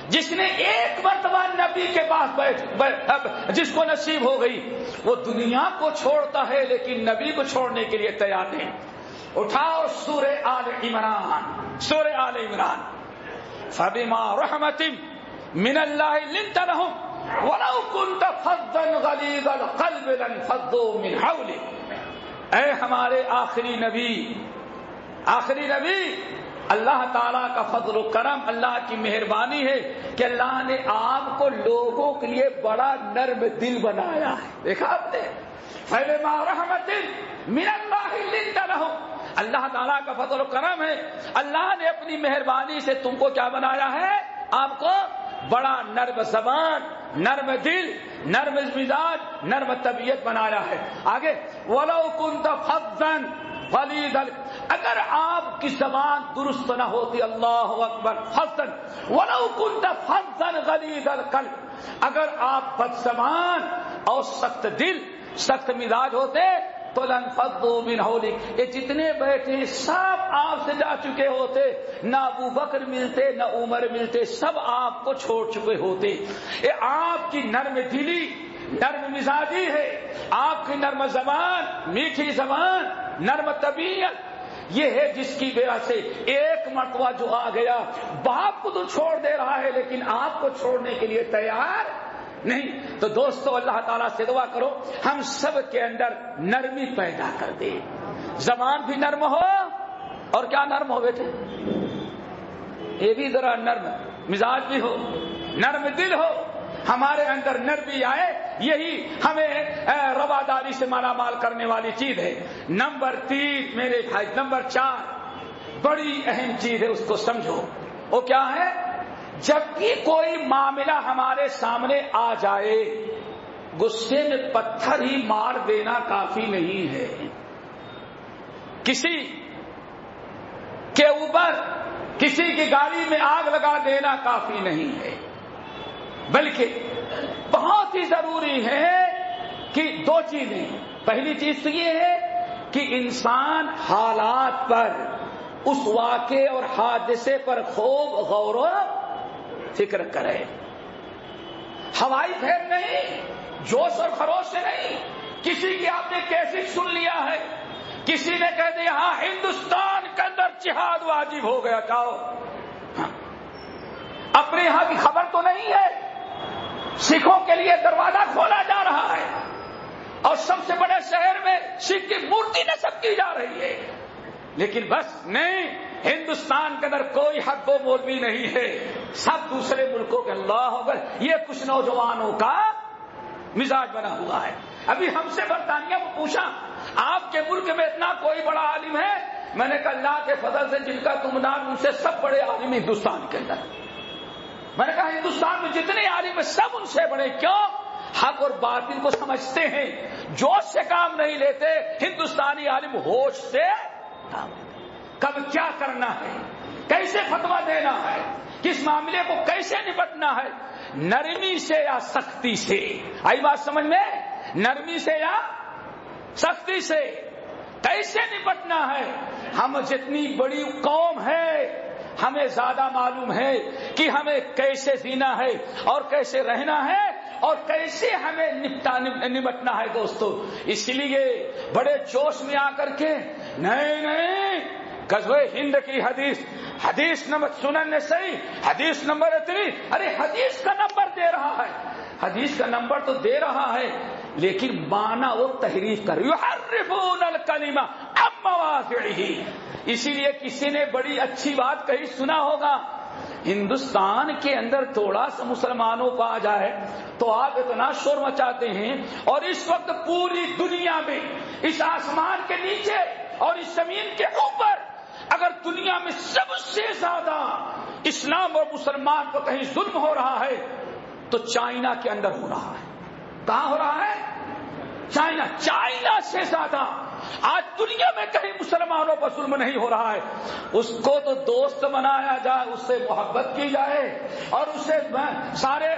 جس نے ایک مرتبہ نبی کے پاس بیٹھ جس کو نصیب ہو گئی، وہ دنیا کو چھوڑتا ہے لیکن نبی کو چھوڑنے کے لیے تیار نہیں۔ اٹھاؤ سورہ آل عمران، سورہ آل عمران، فبما رحمت من اللہ لنت لهم ولو كنت فظا غلیظ القلب لانفضوا من حولک۔ اے ہمارے آخری نبی، آخری نبی، اللہ تعالیٰ کا فضل و کرم، اللہ کی مہربانی ہے کہ اللہ نے آپ کو لوگوں کے لیے بڑا نرم دل بنایا ہے۔ دیکھا آپ نے، فبما رحمت من اللہ لنت لهم، اللہ تعالیٰ کا فضل و کرم ہے، اللہ نے اپنی مہربانی سے تم کو کیا بنایا ہے؟ آپ کو بڑا نرم زبان، نرم دل، نرم مزاج، نرم طبیعت بنایا ہے۔ آگے وَلَوْ كُنْتَ فَظًّا غَلِيظَ، اگر آپ کی زبان درست نہ ہوتی، اللہ اکبر، فَظًّا وَلَوْ كُنْتَ فَظًّا غَلِيظَ الْقَلْبِ، اگر آپ بد زبان اور سخت دل، سخت مزاج ہوتے تو لانفضوا من حولک، یہ جتنے بیٹھے ہیں سب آپ سے جا چکے ہوتے، نہ ابو بکر ملتے نہ عمر ملتے، سب آپ کو چھوڑ چکے ہوتے۔ یہ آپ کی نرم دلی، نرم مزاجی ہے، آپ کی نرم زبان، میٹھی زبان، نرم طبیعت، یہ ہے جس کی وجہ سے ایک مرتبہ جو آ گیا، باپ کو تو چھوڑ دے رہا ہے لیکن آپ کو چھوڑنے کے لیے تیار نہیں۔ تو دوستو اللہ تعالیٰ سے دعا کرو ہم سب کے اندر نرمی پیدا کر دے، زبان بھی نرم ہو، اور کیا نرم ہو بیٹے؟ یہ بھی ذرا نرم مزاج بھی ہو، نرم دل ہو، ہمارے اندر نرمی آئے، یہی ہمیں رواداری سے مالا مال کرنے والی چیز ہے۔ نمبر 3 میرے بھائی، نمبر 4 بڑی اہم چیز ہے، اس کو سمجھو، وہ کیا ہے؟ جبکہ کوئی معاملہ ہمارے سامنے آ جائے غصے میں پتھر ہی مار دینا کافی نہیں ہے، کسی کے اوپر کسی کی گاڑی میں آگ لگا دینا کافی نہیں ہے، بلکہ بہت ہی ضروری ہے کہ دو چیزیں. پہلی چیز تو یہ ہے کہ انسان حالات پر، اس واقعے اور حادثے پر خوب غور و فکر کرے، ہوائی پھیر نہیں، جوش اور خروش سے نہیں. کسی کی آپ نے کیسٹ سن لیا ہے، کسی نے کہہ دیا ہاں ہندوستان کے اندر جہاد واجب ہو گیا، کہو اپنے یہاں کی خبر تو نہیں ہے. سکھوں کے لیے دروازہ کھولا جا رہا ہے اور سب سے بڑے شہر میں سکھ کی مورتی نصب کی جا رہی ہے، لیکن بس نہیں، ہندوستان کے اندر کوئی حق و مولوی نہیں ہے، سب دوسرے ملکوں کے اللہ اکبر. یہ کچھ نوجوانوں کا مزاج بنا ہوا ہے. ابھی ہم سے برطانیہ کو پوچھا آپ کے ملک میں اتنا کوئی بڑا عالم ہے؟ میں نے کہا اللہ کے فضل سے جن کا تم نام ان سے سب بڑے عالم ہندوستان کے اندر. میں نے کہا ہندوستان میں جتنے عالم ہیں سب ان سے بڑے. کیوں؟ حق اور باطل کو سمجھتے ہیں، جوش سے کام نہیں لیتے. ہندوستانی عالم ہوش سے کام لیتے. کب کیا کرنا ہے، کیسے فتویٰ دینا ہے، کس معاملے کو کیسے نپٹنا ہے، نرمی سے یا سختی سے. آئی بات سمجھ میں؟ نرمی سے یا سختی سے کیسے نپٹنا ہے. ہم جتنی بڑی قوم ہے ہمیں زیادہ معلوم ہے کہ ہمیں کیسے جینا ہے اور کیسے رہنا ہے اور کیسے ہمیں نمٹنا ہے دوستو. اس لیے بڑے جوش میں آ کر کے نہیں غزوہ ہند کی حدیث نمبر سنن نسائی حدیث نمبر 3، ارے حدیث کا نمبر دے رہا ہے، حدیث کا نمبر تو دے رہا ہے لیکن معنی وہ تحریف کر یحرفون الکلمہ عن مواضعہ. اسی لیے کسی نے بڑی اچھی بات کہی، سنا ہوگا، ہندوستان کے اندر تھوڑا سا مسلمانوں کو آ جائے تو آپ اتنا شور مچاتے ہیں، اور اس وقت پوری دنیا میں اس آسمان کے نیچے اور اس زمین کے اوپر اگر دنیا میں سب سے زیادہ اسلام اور مسلمان کو کہیں ظلم ہو رہا ہے تو چائنا کے اندر ہو رہا ہے. کہاں ہو رہا ہے؟ چائنا سے زیادہ آج دنیا میں کہیں مسلمانوں پر ظلم نہیں ہو رہا ہے. اس کو تو دوست بنایا جائے، اس سے محبت کی جائے اور اسے سارے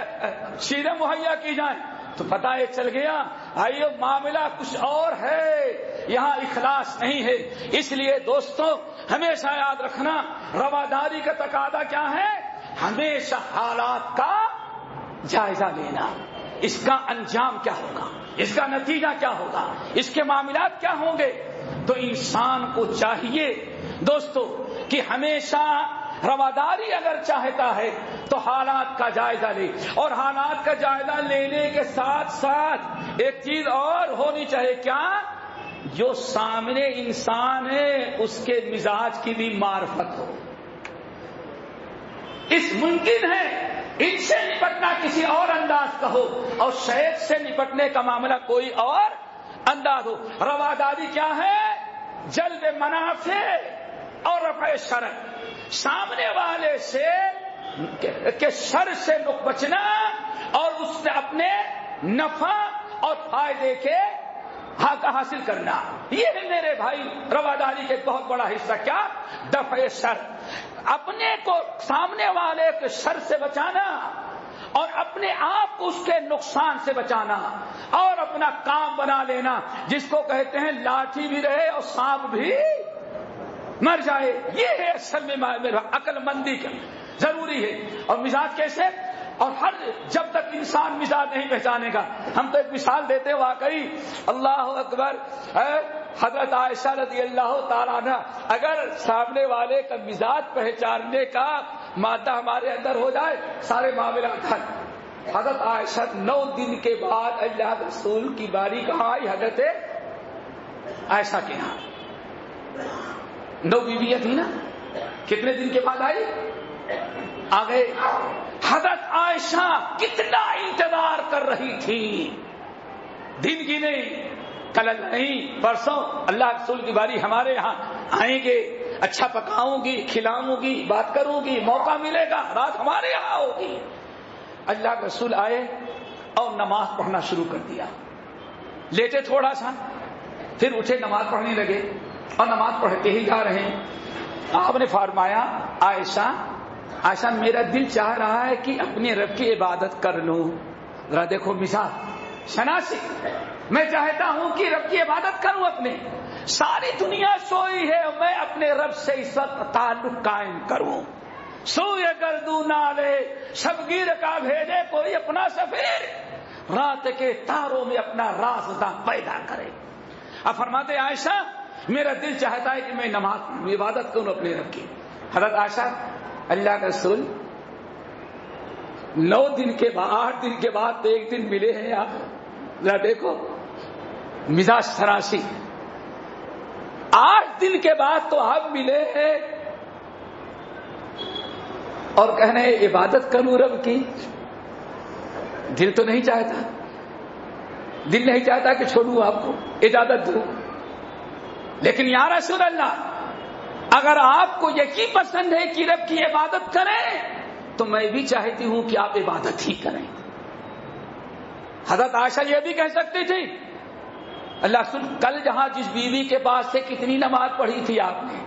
چیزیں مہیا کی جائیں تو پتہ یہ چل گیا آئیو معاملہ کچھ اور ہے، یہاں اخلاص نہیں ہے. اس لیے دوستوں ہمیشہ یاد رکھنا، رواداری کا تقاضا کیا ہے؟ ہمیشہ حالات کا جائزہ لینا، اس کا انجام کیا ہوگا، اس کا نتیجہ کیا ہوگا، اس کے معاملات کیا ہوں گے. تو انسان کو چاہیے دوستو کہ ہمیشہ رواداری اگر چاہتا ہے تو حالات کا جائزہ لے، اور حالات کا جائزہ لینے کے ساتھ ساتھ ایک چیز اور ہونی چاہیے، کیا؟ جو سامنے انسان ہے اس کے مزاج کی بھی معرفت ہو. اس ممکن ہے ان سے نپٹنا کسی اور انداز کا ہو اور شیخ سے نپٹنے کا معاملہ کوئی اور انداز ہو. رواداری کیا ہے؟ جلب منافع اور رفع شر، سامنے والے سے کے شر سے بچنا اور اس سے اپنے نفع اور فائدے کے حق حاصل کرنا. یہ ہے میرے بھائی رواداری کے بہت بڑا حصہ. کیا؟ دفع شر، اپنے کو سامنے والے کے شر سے بچانا اور اپنے آپ کو اس کے نقصان سے بچانا اور اپنا کام بنا لینا، جس کو کہتے ہیں لاٹھی بھی رہے اور سانپ بھی مر جائے. یہ ہے اصل میں میرا عقل مندی کا ضروری ہے. اور مزاج کیسے؟ اور ہر جب تک انسان مزاج نہیں پہچانے گا. ہم تو ایک مثال دیتے واقعی اللہ اکبر، حضرت عائشہ رضی اللہ تعالیٰ عنہ، اگر سامنے والے کا مزاج پہچاننے کا مادہ ہمارے اندر ہو جائے سارے معاملات حل. حضرت عائشہ 9 دن کے بعد اللہ رسول کی باری کہاں آئی؟ حضرت عائشہ کے یہاں 9 بیویاں تھی نا، کتنے دن کے بعد آئی؟ آ گئے. حضرت عائشہ کتنا انتظار کر رہی تھی، دن کی نہیں، کل نہیں پرسوں اللہ رسول کی باری ہمارے یہاں آئیں گے، اچھا پکاؤں گی، کھلاؤں گی، بات کروں گی، موقع ملے گا رات ہمارے یہاں ہوگی۔ اللہ کے رسول آئے اور نماز پڑھنا شروع کر دیا، لیٹے تھوڑا سا پھر اٹھے نماز پڑھنے لگے اور نماز پڑھتے ہی جا رہے ہیں۔ آپ نے فرمایا عائشہ میرا دل چاہ رہا ہے کہ اپنے رب کی عبادت کر لوں۔ ذرا دیکھو مثال شناسی، میں چاہتا ہوں کہ رب کی عبادت کروں اپنے، ساری دنیا سوئی ہے میں اپنے رب سے اس وقت تعلق قائم کروں۔ سوئے گردوں نالے شبگیر کا بھیجے کوئی اپنا سفیر، رات کے تاروں میں اپنا راستہ پیدا کرے۔ اب فرماتے عائشہ میرا دل چاہتا ہے کہ میں نماز عبادت کروں اپنے رب کی۔ حضرت عائشہ اللہ کا رسول 9 دن کے بعد 8 دن کے بعد ایک دن ملے ہیں آپ، ذرا دیکھو مزاج سراسی، 8 دن کے بعد تو آپ ملے ہیں اور کہنے عبادت کروں رب کی۔ دل تو نہیں چاہتا، دل نہیں چاہتا کہ چھوڑوں آپ کو، اجازت دوں، لیکن یا رسول اللہ اگر آپ کو یقین پسند ہے کہ رب کی عبادت کریں تو میں بھی چاہتی ہوں کہ آپ عبادت ہی کریں۔ حضرت عائشہ یہ بھی کہہ سکتی تھی اللہ سن کل جہاں جس بیوی کے پاس سے کتنی نماز پڑھی تھی آپ نے،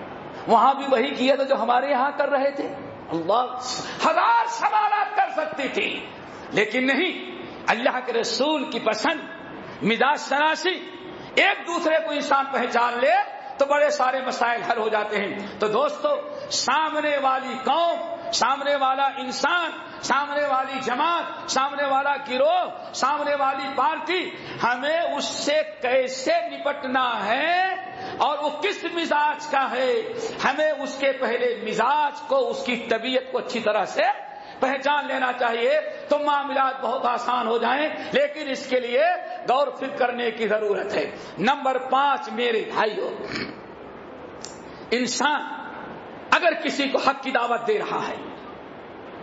وہاں بھی وہی کیا تھا جو ہمارے یہاں کر رہے تھے۔ اللہ 1000 سوالات کر سکتی تھی، لیکن نہیں، اللہ کے رسول کی پسند مزاج شناسی، ایک دوسرے کو انسان پہچان لے تو بڑے سارے مسائل حل ہو جاتے ہیں۔ تو دوستو سامنے والی قوم، سامنے والا انسان، سامنے والی جماعت، سامنے والا گروہ، سامنے والی پارٹی، ہمیں اس سے کیسے نپٹنا ہے اور وہ کس مزاج کا ہے، ہمیں اس کے پہلے مزاج کو، اس کی طبیعت کو اچھی طرح سے پہچان لینا چاہیے تو معاملات بہت آسان ہو جائیں، لیکن اس کے لیے غور فکر کرنے کی ضرورت ہے۔ نمبر 5 میرے بھائیو، انسان اگر کسی کو حق کی دعوت دے رہا ہے،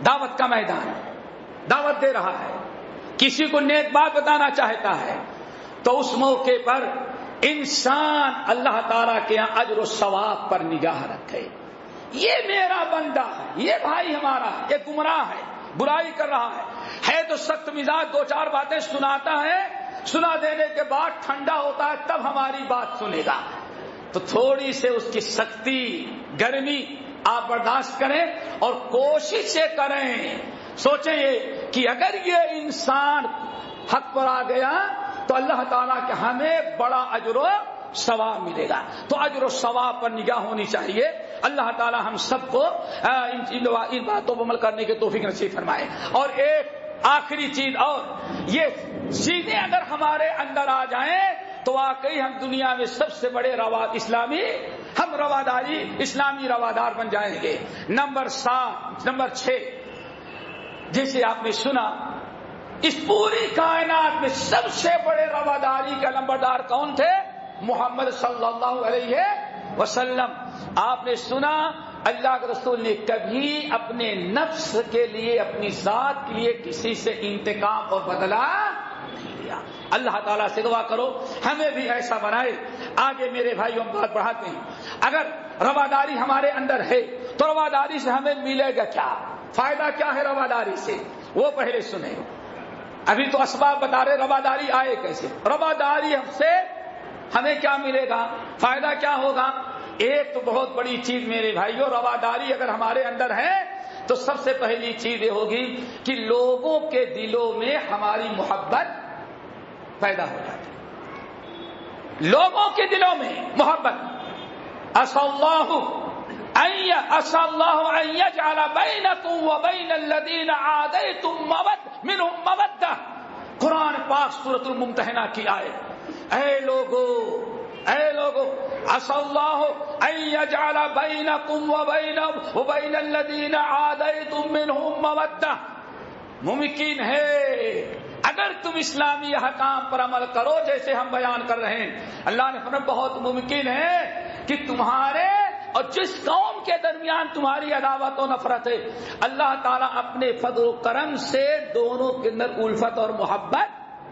دعوت کا میدان دعوت دے رہا ہے، کسی کو نیک بات بتانا چاہتا ہے، تو اس موقع پر انسان اللہ تعالیٰ کے یہاں اجر و ثواب پر نگاہ رکھے۔ یہ میرا بندہ ہے، یہ بھائی ہمارا، یہ گمراہ ہے، برائی کر رہا ہے تو سخت مزاج 2-4 باتیں سناتا ہے، سنا دینے کے بعد ٹھنڈا ہوتا ہے تب ہماری بات سنے گا، تو تھوڑی سے اس کی سختی گرمی آپ برداشت کریں اور کوشش سے کریں، سوچیں یہ کہ اگر یہ انسان حق پر آ گیا تو اللہ تعالیٰ کے ہمیں بڑا اجر و ثواب ملے گا۔ تو اجر و ثواب پر نگاہ ہونی چاہیے۔ اللہ تعالیٰ ہم سب کو ان باتوں پر عمل کرنے کی توفیق نصیب فرمائے۔ اور ایک آخری چیز، اور یہ چیزیں اگر ہمارے اندر آ جائیں تو واقعی ہم دنیا میں سب سے بڑے اسلامی روادار بن جائیں گے۔ نمبر 6، جیسے آپ نے سنا اس پوری کائنات میں سب سے بڑے رواداری کا نمبردار کون تھے؟ محمد صلی اللہ علیہ وسلم۔ آپ نے سنا اللہ کے رسول نے کبھی اپنے نفس کے لیے، اپنی ذات کے لیے کسی سے انتقام اور بدلہ نہیں لیا۔ اللہ تعالیٰ سے دعا کرو ہمیں بھی ایسا بنائے۔ آگے میرے بھائی ہم بات بڑھاتے ہیں، اگر رواداری ہمارے اندر ہے تو رواداری سے ہمیں ملے گا کیا؟ فائدہ کیا ہے رواداری سے؟ وہ پہلے سنیں۔ ابھی تو اسباب بتا رہے رواداری آئے کیسے، رواداری سے ہمیں کیا ملے گا، فائدہ کیا ہوگا؟ ایک تو بہت بڑی چیز میرے بھائیوں، رواداری اگر ہمارے اندر ہے تو سب سے پہلی چیز یہ ہوگی کہ لوگوں کے دلوں میں ہماری محبت پیدا ہو جاتی ہے، لوگوں کے دلوں میں محبت۔ عسى الله ان يجعل بينكم وبين الذين عاديتم منهم مودة۔ قرآن پاک سورۃ الممتحنہ کی آیت۔ اے لوگو عسى الله ان يجعل بينكم وبين الذين عاديتم منهم مودة۔ ممکن ہے اگر تم اسلامی احکام پر عمل کرو جیسے ہم بیان کر رہے ہیں، اللہ نے فرمایا بہت ممکن ہے کہ تمہارے اور جس قوم کے درمیان تمہاری عداوت و نفرت ہے، اللہ تعالیٰ اپنے فضل و کرم سے دونوں کے اندر الفت اور محبت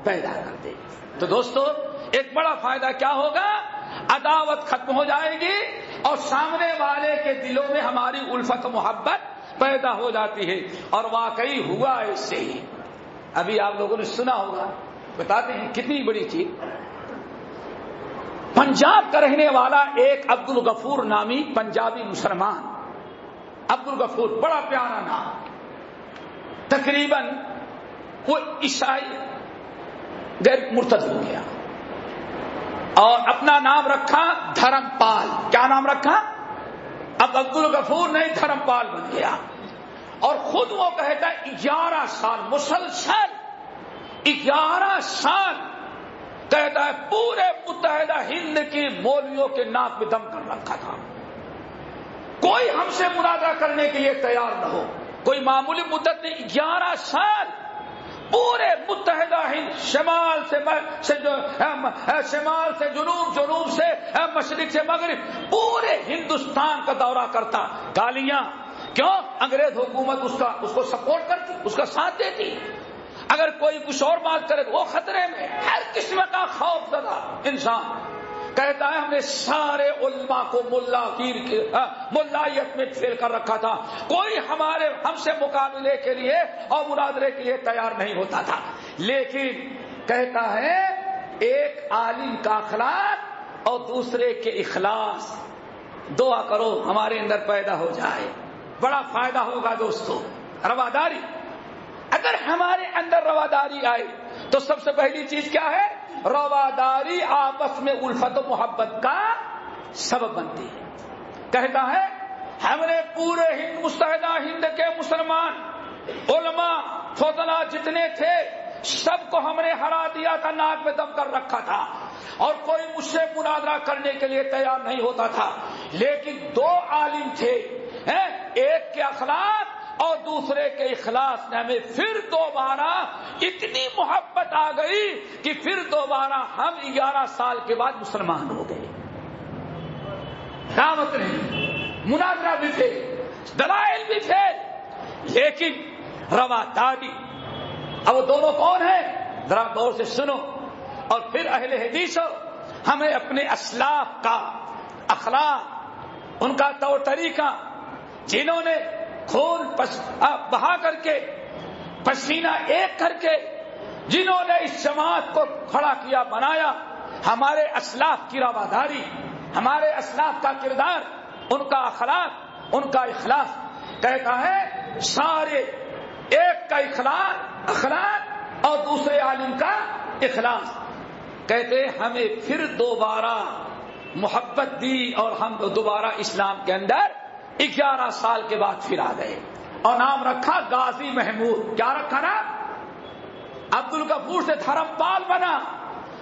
پیدا کر دے گی۔ تو دوستو ایک بڑا فائدہ کیا ہوگا؟ عداوت ختم ہو جائے گی اور سامنے والے کے دلوں میں ہماری الفت و محبت پیدا ہو جاتی ہے. اور واقعی ہوا ایسے ہی. ابھی آپ لوگوں نے سنا ہوگا, بتاتے ہیں کتنی بڑی چیز. پنجاب کا رہنے والا ایک عبد الغفور نامی پنجابی مسلمان, عبد الغفور بڑا پیارا نام, تقریباً وہ عیسائی غیر مرتد ہو گیا اور اپنا نام رکھا دھرم پال. کیا نام رکھا؟ اب عبد الغفور نہیں, دھرم پال بن گیا. اور خود وہ کہتا ہے 11 سال مسلسل 11 سال کہتا ہے پورے متحدہ ہند کی مولویوں کے ناک میں دم کر رکھا تھا. کوئی ہم سے مناظرہ کرنے کے لیے تیار نہ ہو. کوئی معمولی مدت نہیں, 11 سال پورے متحدہ ہند, شمال سے جنوب, جنوب سے مشرق سے مغرب, پورے ہندوستان کا دورہ کرتا. گالیاں کیوں؟ انگریز حکومت اس کو سپورٹ کرتی, اس کا ساتھ دیتی. اگر کوئی کچھ اور بات کرے تو وہ خطرے میں. ہر قسم کا خوف زدہ انسان. کہتا ہے ہم نے سارے علماء کو ملائیت میں پھیر کر رکھا تھا, کوئی ہم سے مقابلے کے لیے اور مناظرے کے لیے تیار نہیں ہوتا تھا. لیکن کہتا ہے ایک عالم کا اخلاق اور دوسرے کے اخلاص, دعا کرو ہمارے اندر پیدا ہو جائے, بڑا فائدہ ہوگا دوستو. رواداری, اگر ہمارے اندر رواداری آئے تو سب سے پہلی چیز کیا ہے؟ رواداری آپس میں الفت و محبت کا سبب بنتی ہے. کہتا ہے ہم نے پورے متحدہ ہند کے مسلمان علماء فضلاء جتنے تھے سب کو ہم نے ہرا دیا تھا, ناک میں دم کر رکھا تھا, اور کوئی مجھ سے مناظرہ کرنے کے لیے تیار نہیں ہوتا تھا. لیکن 2 عالم تھے, ایک کے اخلاق اور دوسرے کے اخلاص نے ہمیں پھر دوبارہ اتنی محبت آ گئی کہ پھر دوبارہ ہم 11 سال کے بعد مسلمان ہو گئے. دعوت نہیں, مناظرہ بھی تھے, دلائل بھی تھے, لیکن رواداری. اب وہ دونوں کون ہیں؟ ذرا غور سے سنو. اور پھر اہل حدیث ہمیں اپنے اسلاف کا اخلاق, ان کا طور طریقہ, جنہوں نے خون بہا کر کے پسینہ ایک کر کے جنہوں نے اس جماعت کو کھڑا کیا بنایا, ہمارے اسلاف کی رواداری, ہمارے اسلاف کا کردار, ان کا اخلاق, ان کا اخلاص. کہتا ہے سارے ایک کا اخلاق اور دوسرے عالم کا اخلاص. کہتے ہمیں پھر دوبارہ محبت دی اور ہم دوبارہ اسلام کے اندر 11 سال کے بعد پھر آ گئے. اور نام رکھا غازی محمود. کیا رکھا نا؟ عبد الغفور سے دھرم پال بنا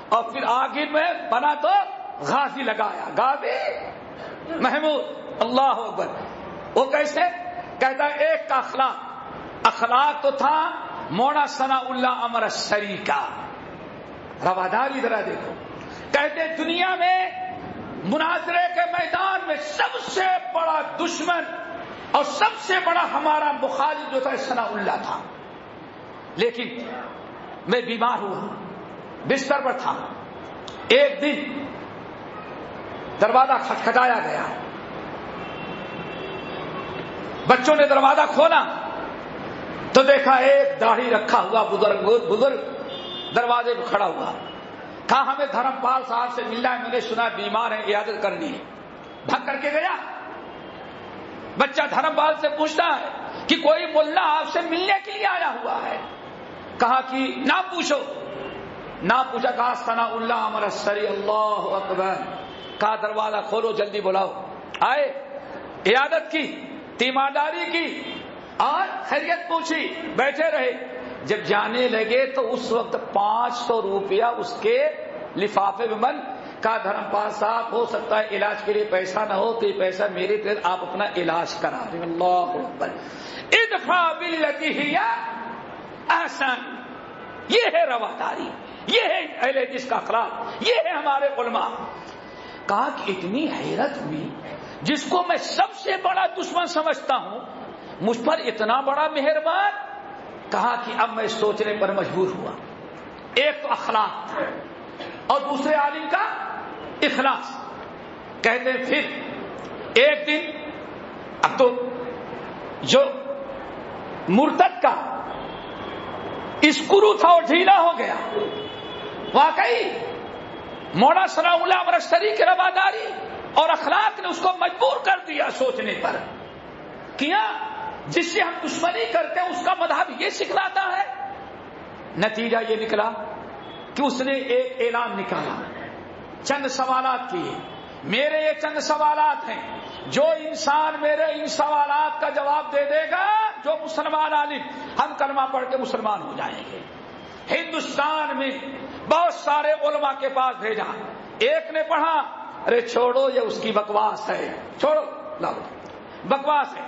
اور پھر آگے میں بنا تو غازی لگایا, غازی محمود. اللہ اکبر. وہ کیسے؟ کہتا ہے ایک کا اخلاق تو تھا مونا ثناء اللہ امر السری کا. رواداری ذرا دیکھو. کہتے دنیا میں مناظرے کے میدان میں سب سے بڑا دشمن اور سب سے بڑا ہمارا مخالف جو تھا ثناء اللہ تھا. لیکن میں بیمار ہوا, بستر پر تھا. ایک دن دروازہ کھٹکھٹایا گیا, بچوں نے دروازہ کھولا تو دیکھا ایک داڑھی رکھا ہوا بزرگ دروازے پہ کھڑا ہوا. کہا ہمیں دھرم پال صاحب سے ملنا ہے, میں نے سنا بیمار ہے, عیادت کرنی ہے. بھگ کر کے گیا. بچہ دھرم پال سے پوچھتا ہے کہ کوئی ملا آپ سے ملنے کے لیے آیا ہوا ہے. کہا کہ نہ پوچھو. نہ پوچھا. کہا ثناء اللہ امر السری. اللہ اکبر. کہا دروازہ کھولو, جلدی بلاؤ. آئے, عیادت کی, تیمارداری کی اور خیریت پوچھی, بیٹھے رہے. جب جانے لگے تو اس وقت 500 روپیہ اس کے لفافے میں بند. کہا دھرم پال صاحب ہو سکتا ہے علاج کے لیے پیسہ نہ ہو, تو یہ پیسہ میرے پہ آپ اپنا علاج کرا دیں. اللہ اکبر. ادفع باللتی ہی احسن. یہ ہے رواداری, یہ ہے اہل حدیث کا اخلاق, یہ ہے ہمارے علماء. کہا کہ اتنی حیرت ہوئی, جس کو میں سب سے بڑا دشمن سمجھتا ہوں مجھ پر اتنا بڑا مہربان. کہا کہ اب میں سوچنے پر مجبور ہوا. ایک تو اخلاق تھا اور دوسرے عالم کا اخلاص. کہتے پھر ایک دن اب تو جو مرتد کا اسکرو تھا وہ ڈھیلا ہو گیا. واقعی مولا ثناء اللہ مرشدی کی رواداری اور اخلاق نے اس کو مجبور کر دیا سوچنے پر کیا جس سے ہم دشمنی کرتے ہیں اس کا مذہب یہ سکھلاتا ہے. نتیجہ یہ نکلا کہ اس نے ایک اعلان نکالا, چند سوالات کیے. میرے یہ چند سوالات ہیں, جو انسان میرے ان سوالات کا جواب دے دے گا, جو مسلمان عالم, ہم کلمہ پڑھ کے مسلمان ہو جائیں گے. ہندوستان میں بہت سارے علماء کے پاس بھیجا. ایک نے پڑھا, ارے چھوڑو یہ اس کی بکواس ہے, چھوڑو لاؤ بکواس ہے.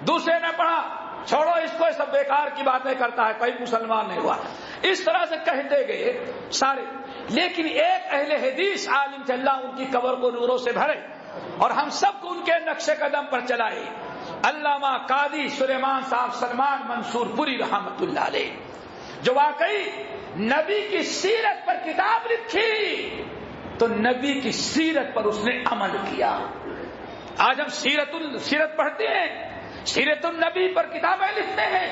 دوسرے نے پڑھا, چھوڑو اس کو, سب بیکار کی باتیں کرتا ہے, کوئی مسلمان نہیں ہوا. اس طرح سے کہتے گئے سارے. لیکن ایک اہل حدیث عالم تھے, اللہ ان کی قبر کو نوروں سے بھرے اور ہم سب کو ان کے نقش قدم پر چلائے. علامہ قاضی سلیمان صاحب سلمان منصور پوری رحمت اللہ علیہ, جو واقعی نبی کی سیرت پر کتاب لکھی تو نبی کی سیرت پر اس نے عمل کیا. آج ہم سیرت پڑھتے ہیں, سیرت النبی پر کتابیں لکھتے ہیں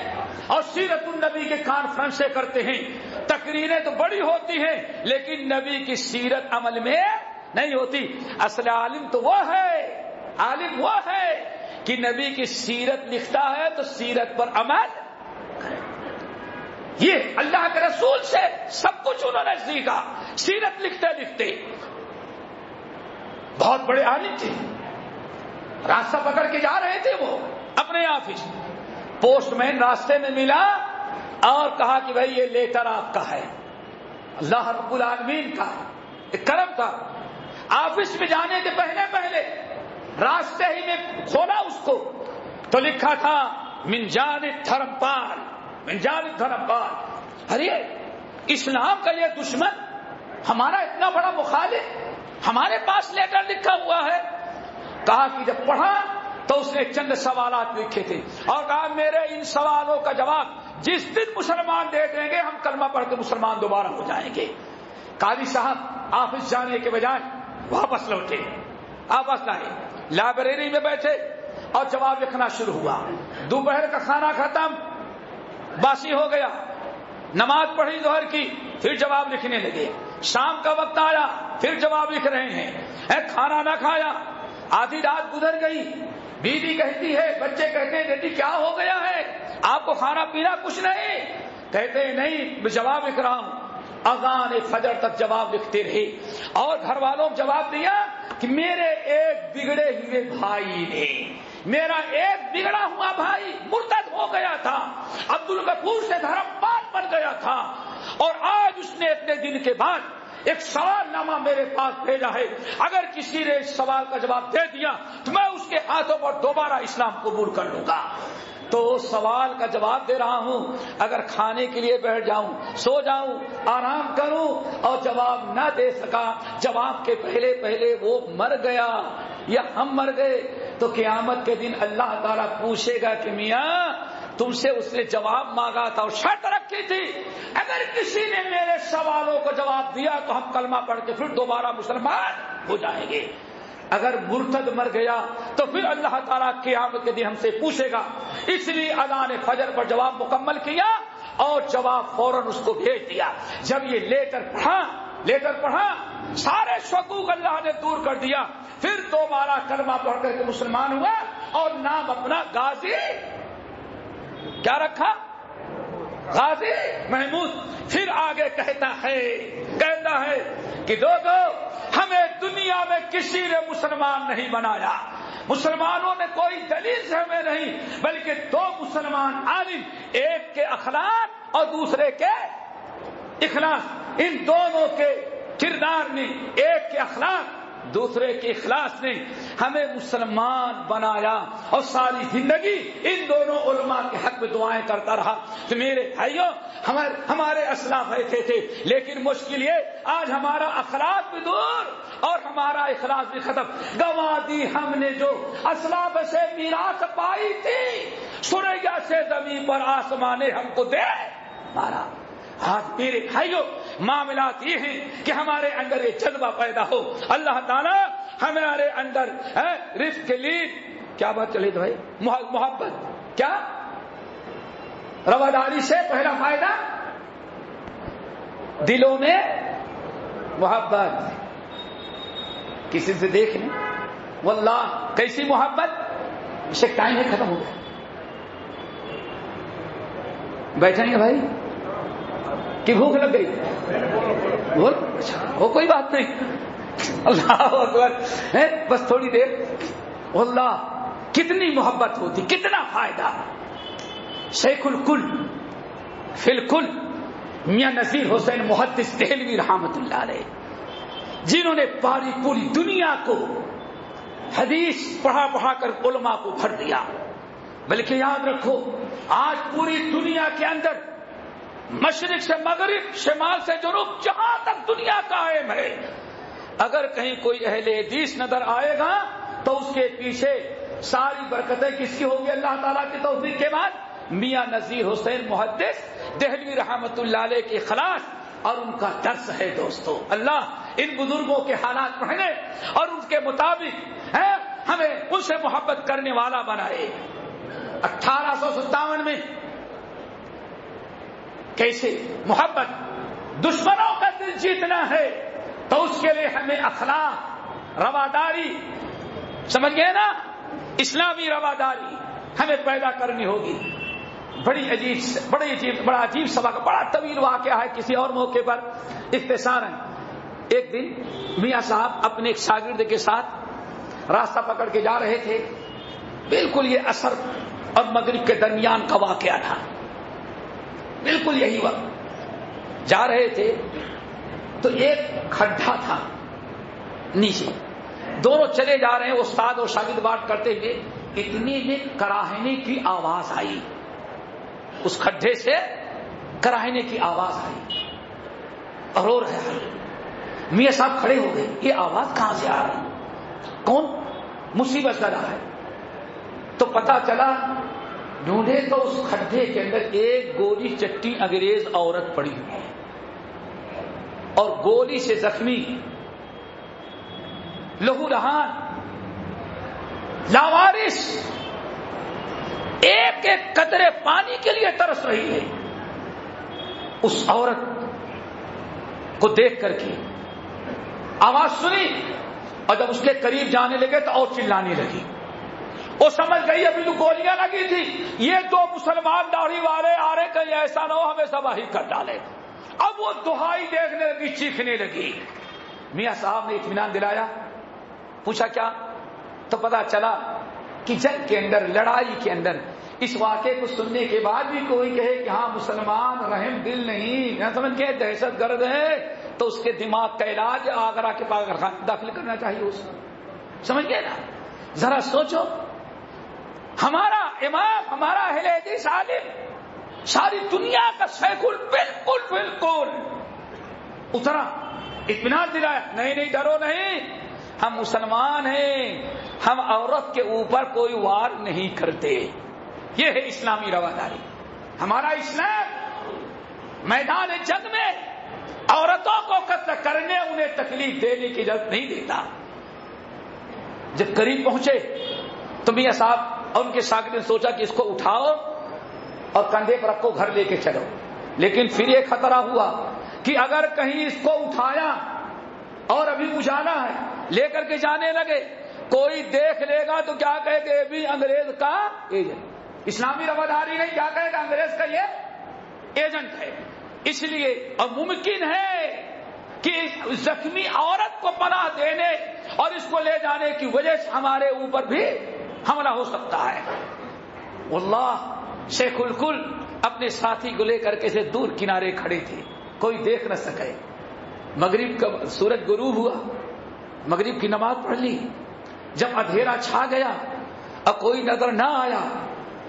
اور سیرت النبی کے کانفرنسیں کرتے ہیں. تقریریں تو بڑی ہوتی ہیں لیکن نبی کی سیرت عمل میں نہیں ہوتی. اصل عالم تو وہ ہے کہ نبی کی سیرت لکھتا ہے تو سیرت پر عمل کرے. یہ اللہ کے رسول سے سب کچھ انہوں نے سیکھا. سیرت لکھتے لکھتے بہت بڑے عالم تھے, راستہ پکڑ کے جا رہے تھے وہ اپنے آفس. پوسٹ مین راستے میں ملا اور کہا کہ بھائی یہ لیٹر آپ کا ہے. اللہ رب العالمین کا ایک کرم تھا. آفس میں جانے کے پہلے راستے ہی میں کھولا اس کو تو لکھا تھا من جانب دھرمپال, من جانب دھرمپال. ارے اسلام کا یہ دشمن, ہمارا اتنا بڑا مخالف, ہمارے پاس لیٹر لکھا ہوا ہے. کہا کہ جب پڑھا تو اس نے چند سوالات لکھے تھے اور کہا میرے ان سوالوں کا جواب جس دن مسلمان دے دیں گے ہم کلمہ پڑھ کے مسلمان دوبارہ ہو جائیں گے. قاضی صاحب آفس جانے کے بجائے واپس لوٹے, واپس لائے, لائبریری میں بیٹھے اور جواب لکھنا شروع ہوا. دوپہر کا کھانا ختم, باسی ہو گیا, نماز پڑھی ظہر کی, پھر جواب لکھنے لگے. شام کا وقت آیا, پھر جواب لکھ رہے ہیں. کھانا نہ کھایا, آدھی رات گزر گئی. بیوی کہتی ہے, بچے کہتے ہیں بیٹی کیا ہو گیا ہے, آپ کو کھانا پینا کچھ نہیں. کہتے ہیں نہیں میں جواب لکھ رہا ہوں. اذان فجر تک جواب لکھتے رہے اور گھر والوں کو جواب دیا کہ میرے ایک بگڑے ہوئے بھائی نے, میرا ایک بگڑا ہوا بھائی مرتد ہو گیا تھا, عبد الغفور سے دھرمپال بن گیا تھا, اور آج اس نے اتنے دن کے بعد ایک سوال نامہ میرے پاس بھیجا ہے. اگر کسی نے اس سوال کا جواب دے دیا تو میں اس کے ہاتھوں پر دوبارہ اسلام قبول کر لوں گا. تو سوال کا جواب دے رہا ہوں, اگر کھانے کے لیے بیٹھ جاؤں, سو جاؤں, آرام کروں اور جواب نہ دے سکا, جواب کے پہلے وہ مر گیا یا ہم مر گئے, تو قیامت کے دن اللہ تعالیٰ پوچھے گا کہ میاں تم سے اس نے جواب مانگا تھا اور شرط رکھی تھی, اگر کسی نے میرے سوالوں کو جواب دیا تو ہم کلمہ پڑھ کے پھر دوبارہ مسلمان ہو جائیں گے. اگر مرتد مر گیا تو پھر اللہ تعالیٰ قیامت کے دن ہم سے پوچھے گا. اس لیے اذان فجر پر جواب مکمل کیا اور جواب فوراً اس کو بھیج دیا. جب یہ لیٹر پڑھا سارے شکوک اللہ نے دور کر دیا. پھر دوبارہ کلمہ پڑھ کر کے مسلمان ہوا اور نام اپنا غازی کیا رکھا, غازی محمود. پھر آگے کہتا ہے کہ دوستو ہمیں دنیا میں کسی نے مسلمان نہیں بنایا, مسلمانوں نے کوئی دلیل سے ہمیں نہیں, بلکہ دو مسلمان عالم, ایک کے اخلاق اور دوسرے کے اخلاص, ان دونوں کے کردار نے, ایک کے اخلاق دوسرے کے اخلاص نے ہمیں مسلمان بنایا. اور ساری زندگی ان دونوں علماء کے حق میں دعائیں کرتا رہا. تو میرے بھائیوں ہمارے اسلاف ایسے تھے, لیکن مشکل یہ آج ہمارا اخلاق بھی دور اور ہمارا اخلاص بھی ختم. گنوا دی ہم نے جو اسلاف سے میراث پائی تھی, سریا سے زمین پر آسمان نے ہم کو دے مارا. آج میرے بھائیوں معاملات یہ ہیں کہ ہمارے اندر یہ جذبہ پیدا ہو. اللہ تعالیٰ ہمارے اندر رفق لین کیا بات چلی بھائی محبت کیا رواداری سے پہلا فائدہ دلوں میں محبت. کسی سے دیکھ لیں واللہ کیسی محبت. اسے ٹائم ہے ختم ہو گیا. بیٹھیں گے بھائی کہ بھوک لگ گئی بول اچھا وہ کوئی بات نہیں. اللہ اکبر بس تھوڑی دیر. واللہ کتنی محبت ہوتی کتنا فائدہ. شیخ الکل فی الکل میاں نذیر حسین محدث دہلوی رحمۃ اللہ علیہ جنہوں نے پوری دنیا کو حدیث پڑھا کر علماء کو بھر دیا. بلکہ یاد رکھو آج پوری دنیا کے اندر مشرق سے مغرب شمال سے جنوب جہاں تک دنیا قائم ہے اگر کہیں کوئی اہل حدیث نظر آئے گا تو اس کے پیچھے ساری برکتیں کس کی ہوگی اللہ تعالیٰ کی توفیق کے بعد میاں نذیر حسین محدث دہلوی رحمۃ اللہ علیہ کے خلاص اور ان کا درس ہے. دوستو اللہ ان بزرگوں کے حالات پڑھنے اور ان کے مطابق ہمیں ان سے محبت کرنے والا بنائے. 1857 میں کیسے محبت دشمنوں کا دل جیتنا ہے تو اس کے لیے ہمیں اخلاق رواداری سمجھ گئے نا اسلامی رواداری ہمیں پیدا کرنی ہوگی. بڑا عجیب سبق بڑا طویل واقعہ ہے کسی اور موقع پر اختصاراً. ایک دن میاں صاحب اپنے ایک شاگرد کے ساتھ راستہ پکڑ کے جا رہے تھے. بالکل یہ عصر اور مغرب کے درمیان کا واقعہ تھا. بالکل یہی وقت جا رہے تھے تو ایک کھڈا تھا نیچے. دونوں چلے جا رہے ہیں استاد اور شاگرد بات کرتے ہوئے. اتنی میں کراہنے کی آواز آئی. اس کھڈے سے کراہنے کی آواز آئی اور رو رہے ہیں. میاں صاحب کھڑے ہو گئے. یہ آواز کہاں سے آ رہی کون مصیبت زدہ ہے. تو پتا چلا ڈھونڈے تو اس کھڈے کے اندر ایک گولی چٹی انگریز عورت پڑی ہوئی ہے اور گولی سے زخمی لہو لہان لاوارث ایک ایک قطرے پانی کے لیے ترس رہی ہے. اس عورت کو دیکھ کر کے آواز سنی اور جب اس کے قریب جانے لگے تو اور چلانے لگی. وہ سمجھ گئی ابھی تو گولیاں لگی تھی یہ دو مسلمان داڑھی والے آ رہے کہیں ایسا نہ ہو ہمیں تباہی کر ڈالے. اب وہ دہائی دیکھنے لگی چیخنے لگی. میاں صاحب نے اطمینان دلایا. پوچھا کیا تو پتا چلا کہ جنگ کے اندر لڑائی کے اندر اس واقعے کو سننے کے بعد بھی کوئی کہے کہ ہاں مسلمان رحم دل نہیں سمجھ کے دہشت گرد ہے تو اس کے دماغ کا علاج آگرہ کے پاس داخل کرنا چاہیے اس کو. سمجھ گئے نا. ذرا سوچو ہمارا امام ہمارا اہل حدیث عالم ساری دنیا کا شیخ بالکل اترا اطمینان دلایا. نہیں ڈرو نہیں ہم مسلمان ہیں ہم عورت کے اوپر کوئی وار نہیں کرتے. یہ ہے اسلامی رواداری. ہمارا اسلام میدان جنگ میں عورتوں کو قتل کرنے انہیں تکلیف دینے کی اجازت نہیں دیتا. جب قریب پہنچے تو میاں صاحب اور ان کے شاگرد نے سوچا کہ اس کو اٹھاؤ اور کندھے پر رکھو گھر لے کے چلو. لیکن پھر یہ خطرہ ہوا کہ اگر کہیں اس کو اٹھایا اور ابھی اجانا ہے لے کر کے جانے لگے کوئی دیکھ لے گا تو کیا کہے کہ یہ بھی انگریز کا ایجنٹ. اسلامی رواداری نہیں کیا کہے گا انگریز کا یہ ایجنٹ ہے. اس لیے اور ممکن ہے کہ زخمی عورت کو پناہ دینے اور اس کو لے جانے کی وجہ سے ہمارے اوپر بھی حملہ ہو سکتا ہے. واللہ شیخ الکل اپنے ساتھی کو لے کر کے سے دور کنارے کھڑے تھے کوئی دیکھ نہ سکے. مغرب کا سورج غروب ہوا مغرب کی نماز پڑھ لی. جب اندھیرا چھا گیا اور کوئی نظر نہ آیا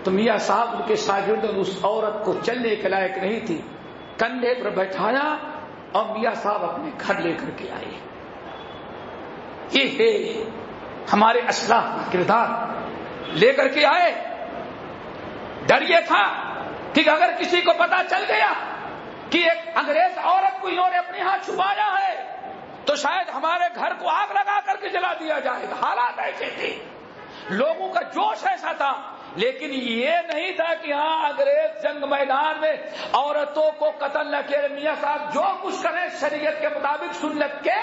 تو میاں صاحب ان کے شاگرد اس عورت کو چلنے کے لائق نہیں تھی کندھے پر بیٹھایا اور میاں صاحب اپنے گھر لے کر کے آئے. یہ ہے ہمارے اسلاف کا کردار. لے کر کے آئے. ڈر یہ تھا کہ اگر کسی کو پتا چل گیا کہ ایک انگریز عورت کو انہوں نے اپنے ہاں چھپایا ہے تو تو شاید ہمارے گھر کو آگ لگا کر کے جلا دیا جائے گا. حالات ایسے تھے, لوگوں کا جوش ایسا تھا. لیکن یہ نہیں تھا کہ ہاں انگریز جنگ میدان میں عورتوں کو قتل نہ کیے, میاں صاحب جو کچھ کریں شریعت کے مطابق, سنت کے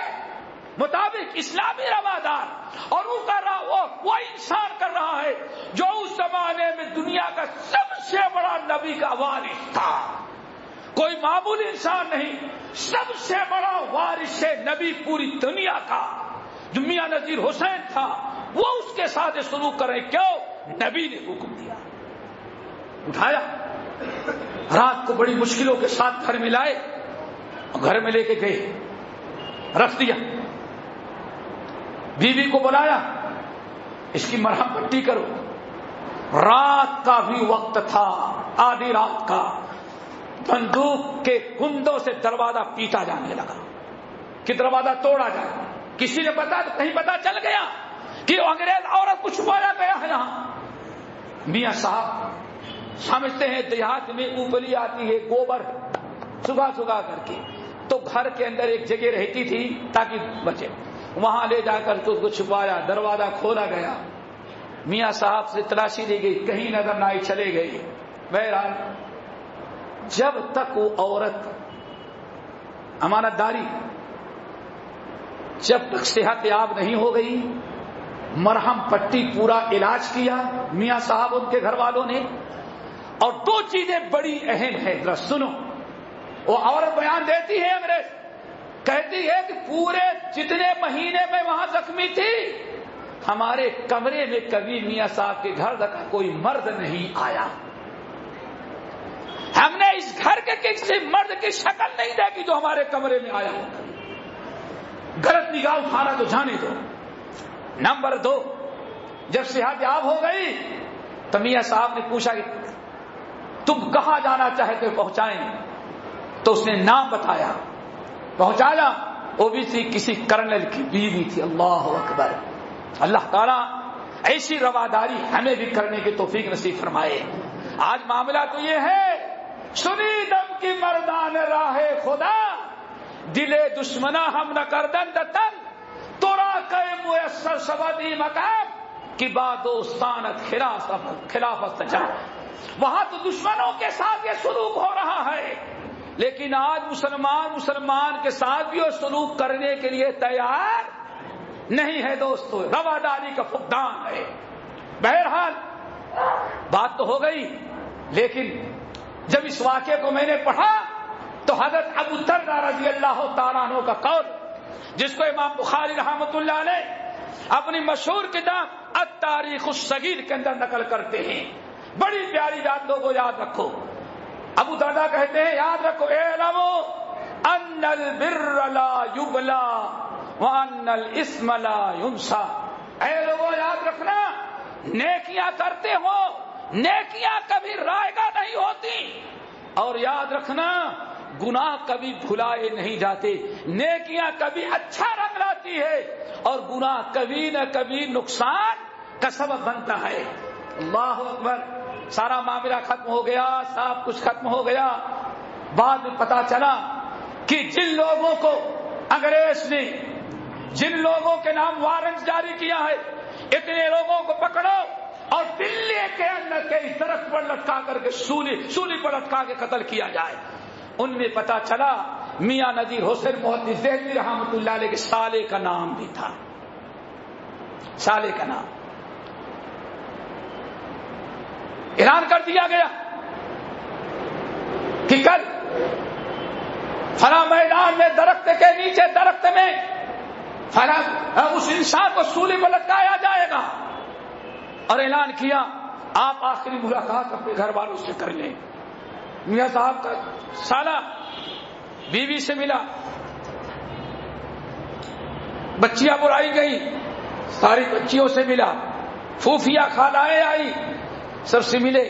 مطابق, اسلامی روادار. اور وہ کر رہا, وہ انسان کر رہا ہے جو اس زمانے میں دنیا کا سب سے بڑا نبی کا وارث تھا. کوئی معمولی انسان نہیں, سب سے بڑا وارث نبی پوری دنیا کا جو میاں نذیر حسین تھا, وہ اس کے ساتھ سلوک کریں. کیوں؟ نبی نے حکم دیا. اٹھایا, رات کو بڑی مشکلوں کے ساتھ گھر میں لائے, گھر میں لے کے گئے, رکھ دیا. بیوی کو بلایا, اس کی مرہم پٹی کرو. رات کا بھی وقت تھا, آدھی رات کا. بندوق کے کندوں سے دروازہ پیٹا جانے لگا کہ دروازہ توڑا جائے. کسی نے کہیں پتا چل گیا کہ انگریز عورت کو چھپایا گیا ہے یہاں. میاں صاحب سمجھتے ہیں دیہات میں اوپلی آتی ہے گوبر سگا کر کے, تو گھر کے اندر ایک جگہ رہتی تھی تاکہ بچے, وہاں لے جا کر کے اس کو چھپایا. دروازہ کھولا گیا, میاں صاحب سے تلاشی لی گئی, کہیں نظر نہ آئی, چلے گئی. بہرحال جب تک وہ عورت امانت داری, جب تک صحت یاب نہیں ہو گئی, مرہم پٹی پورا علاج کیا میاں صاحب ان کے گھر والوں نے. اور دو چیزیں بڑی اہم ہیں, ذرا سنو. وہ عورت بیان دیتی ہے, انگریز کہتی ہے کہ پورے جتنے مہینے میں وہاں زخمی تھی, ہمارے کمرے میں کبھی میاں صاحب کے گھر کا کوئی مرد نہیں آیا. ہم نے اس گھر کے کسی مرد کی شکل نہیں دیکھی جو ہمارے کمرے میں آیا ہو. غلط نگاہ اٹھانا تو جانے دو. نمبر 2, جب صحت یاب ہو گئی تو میاں صاحب نے پوچھا کہ تم کہاں جانا چاہتے ہو, پہنچائیں. تو اس نے نام بتایا, پہنچایا. وہ بھی تھی کسی کرنل کی بیوی تھی. اللہ اکبر. اللہ تعالیٰ ایسی رواداری ہمیں بھی کرنے کی توفیق نصیب فرمائے. آج معاملہ تو یہ ہے, سنی دم کی مردان راہ خدا, دلے دشمنا ہم نہ کردن دتن, تورا کہ میسر سبدی مقام کی بات دوستانت خلافت جا. وہاں تو دشمنوں کے ساتھ یہ سلوک ہو رہا ہے, لیکن آج مسلمان کے ساتھ بھی وہ سلوک کرنے کے لیے تیار نہیں ہے. دوستو, رواداری کا فقدان ہے. بہرحال بات تو ہو گئی, لیکن جب اس واقعے کو میں نے پڑھا تو حضرت ابو درداء رضی اللہ تعالیٰ عنہ کا قول, جس کو امام بخاری رحمۃ اللہ علیہ اپنی مشہور کتاب التاریخ الصغیر کے اندر نقل کرتے ہیں. بڑی پیاری بات لوگوں یاد رکھو. ابو درداء کہتے ہیں, یاد رکھو, اعلموا ان البر لا یبلا وان الاسم لا ینسى. اے لوگوں یاد رکھنا, نیکیاں کرتے ہو, نیکیاں کبھی رائگاں نہیں ہوتی. اور یاد رکھنا, گناہ کبھی بھلائے نہیں جاتے. نیکیاں کبھی اچھا رنگ لاتی ہے, اور گناہ کبھی نہ کبھی نقصان کا سبب بنتا ہے. اللہ اکبر. سارا معاملہ ختم ہو گیا, سب کچھ ختم ہو گیا. بعد میں پتا چلا کہ جن لوگوں کو انگریز نے جن لوگوں کے نام وارنٹ جاری کیا ہے, اتنے لوگوں کو پکڑو اور دلی کے اندر کے درخت پر لٹکا کر کے سولی پر لٹکا کے قتل کیا جائے. ان میں پتا چلا میاں نذیر حسین محدث دہلوی رحمۃ اللہ علیہ کے سالے کا نام بھی تھا. سالے کا نام اعلان کر دیا گیا کہ کل فلاں میدان میں درخت کے نیچے درخت میں فلاں اس انسان کو سولی پر لٹکایا جائے گا. اور اعلان کیا آپ آخری ملاقات اپنے گھر والوں سے کر لیں. میاں صاحب کا سالہ بیوی سے ملا, بچیاں بلائی گئی, ساری بچیوں سے ملا, پھوپھیاں خالائیں آئی, سب سے ملے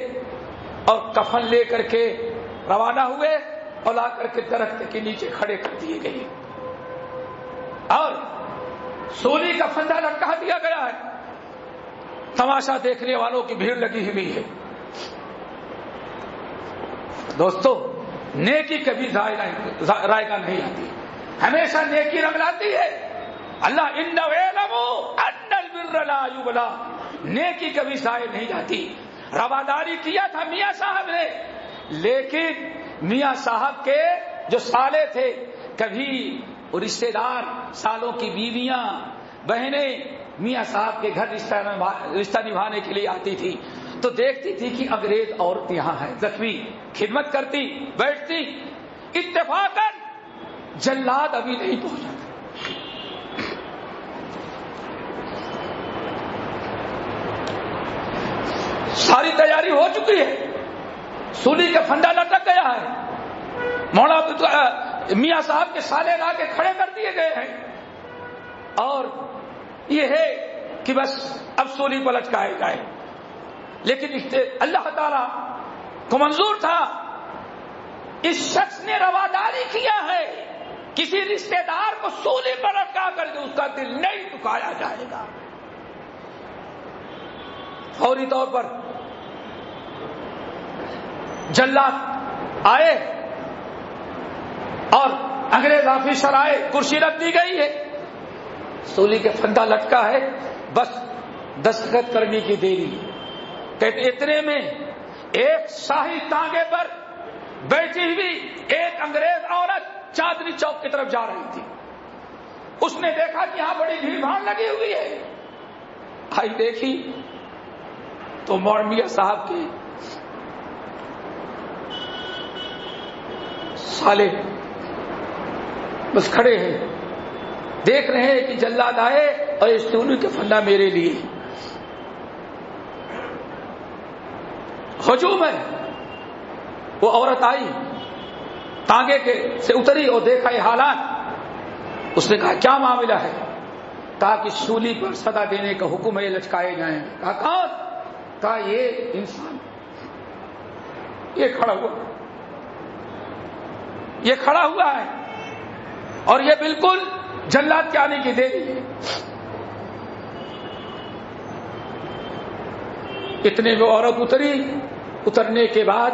اور کفن لے کر کے روانہ ہوئے اور لا کر کے درخت کے نیچے کھڑے کر دیے گئے اور سولی کا پھندا لٹکا دیا گیا ہے. تماشا دیکھنے والوں کی بھیڑ لگی ہوئی ہے. دوستو, نیکی کبھی رائے کا نہیں آتی. ہمیشہ نیکی رنگ لاتی ہے. اللہ انہ یعلم ان البر لا یبلا، نیکی کبھی ضائع نہیں جاتی. رواداری کیا تھا میاں صاحب نے، لیکن میاں صاحب کے جو سالے تھے، کبھی رشتے دار، سالوں کی بیویاں، بہنیں میاں صاحب کے گھر رشتہ نبھانے کے لیے آتی تھی تو دیکھتی تھی کہ انگریز عورت یہاں ہے، زخمی، خدمت کرتی، بیٹھتی. اتفاقاً جلاد ابھی نہیں پہنچا. ساری تیاری ہو چکی ہے، سولی کا پھندا لٹک گیا ہے، مولانا میاں صاحب کے سالے لا کے کھڑے کر دیے گئے ہیں، اور یہ ہے کہ بس اب سولی پر لٹکائے جائے. لیکن اللہ تعالی کو منظور تھا، اس شخص نے رواداری کیا ہے، کسی رشتے دار کو سولی پر لٹکا کر کے اس کا دل نہیں دکھایا جائے گا. فوری طور پر جلاد آئے اور انگریز آفیسر آئے، کرسی رکھ دی گئی ہے، سولی کے پھندا لٹکا ہے، بس دستخط کرنے کی دیری. کہتے اتنے میں ایک شاہی تانگے پر بیٹھی ہوئی ایک انگریز عورت چاندنی چوک کی طرف جا رہی تھی. اس نے دیکھا کہ یہاں بڑی بھیڑ بھاڑ لگی ہوئی ہے، آئی دیکھی تو میاں صاحب کے سالے بس کھڑے ہیں، دیکھ رہے ہیں کہ جلاد آئے اور اس سولی کے پھندا میرے لیے. ہجوم ہے. وہ عورت آئی، تانگے کے سے اتری اور دیکھا یہ حالات. اس نے کہا کیا معاملہ ہے؟ کہا کہ سولی پر سزا دینے کا حکم ہے، لٹکائے جائیں. کہا کون؟ کہا یہ انسان، یہ کھڑا ہوا ہے اور یہ بالکل جلاد کے آنے کی دیری ہے. اتنے میں عورت اتری. اترنے کے بعد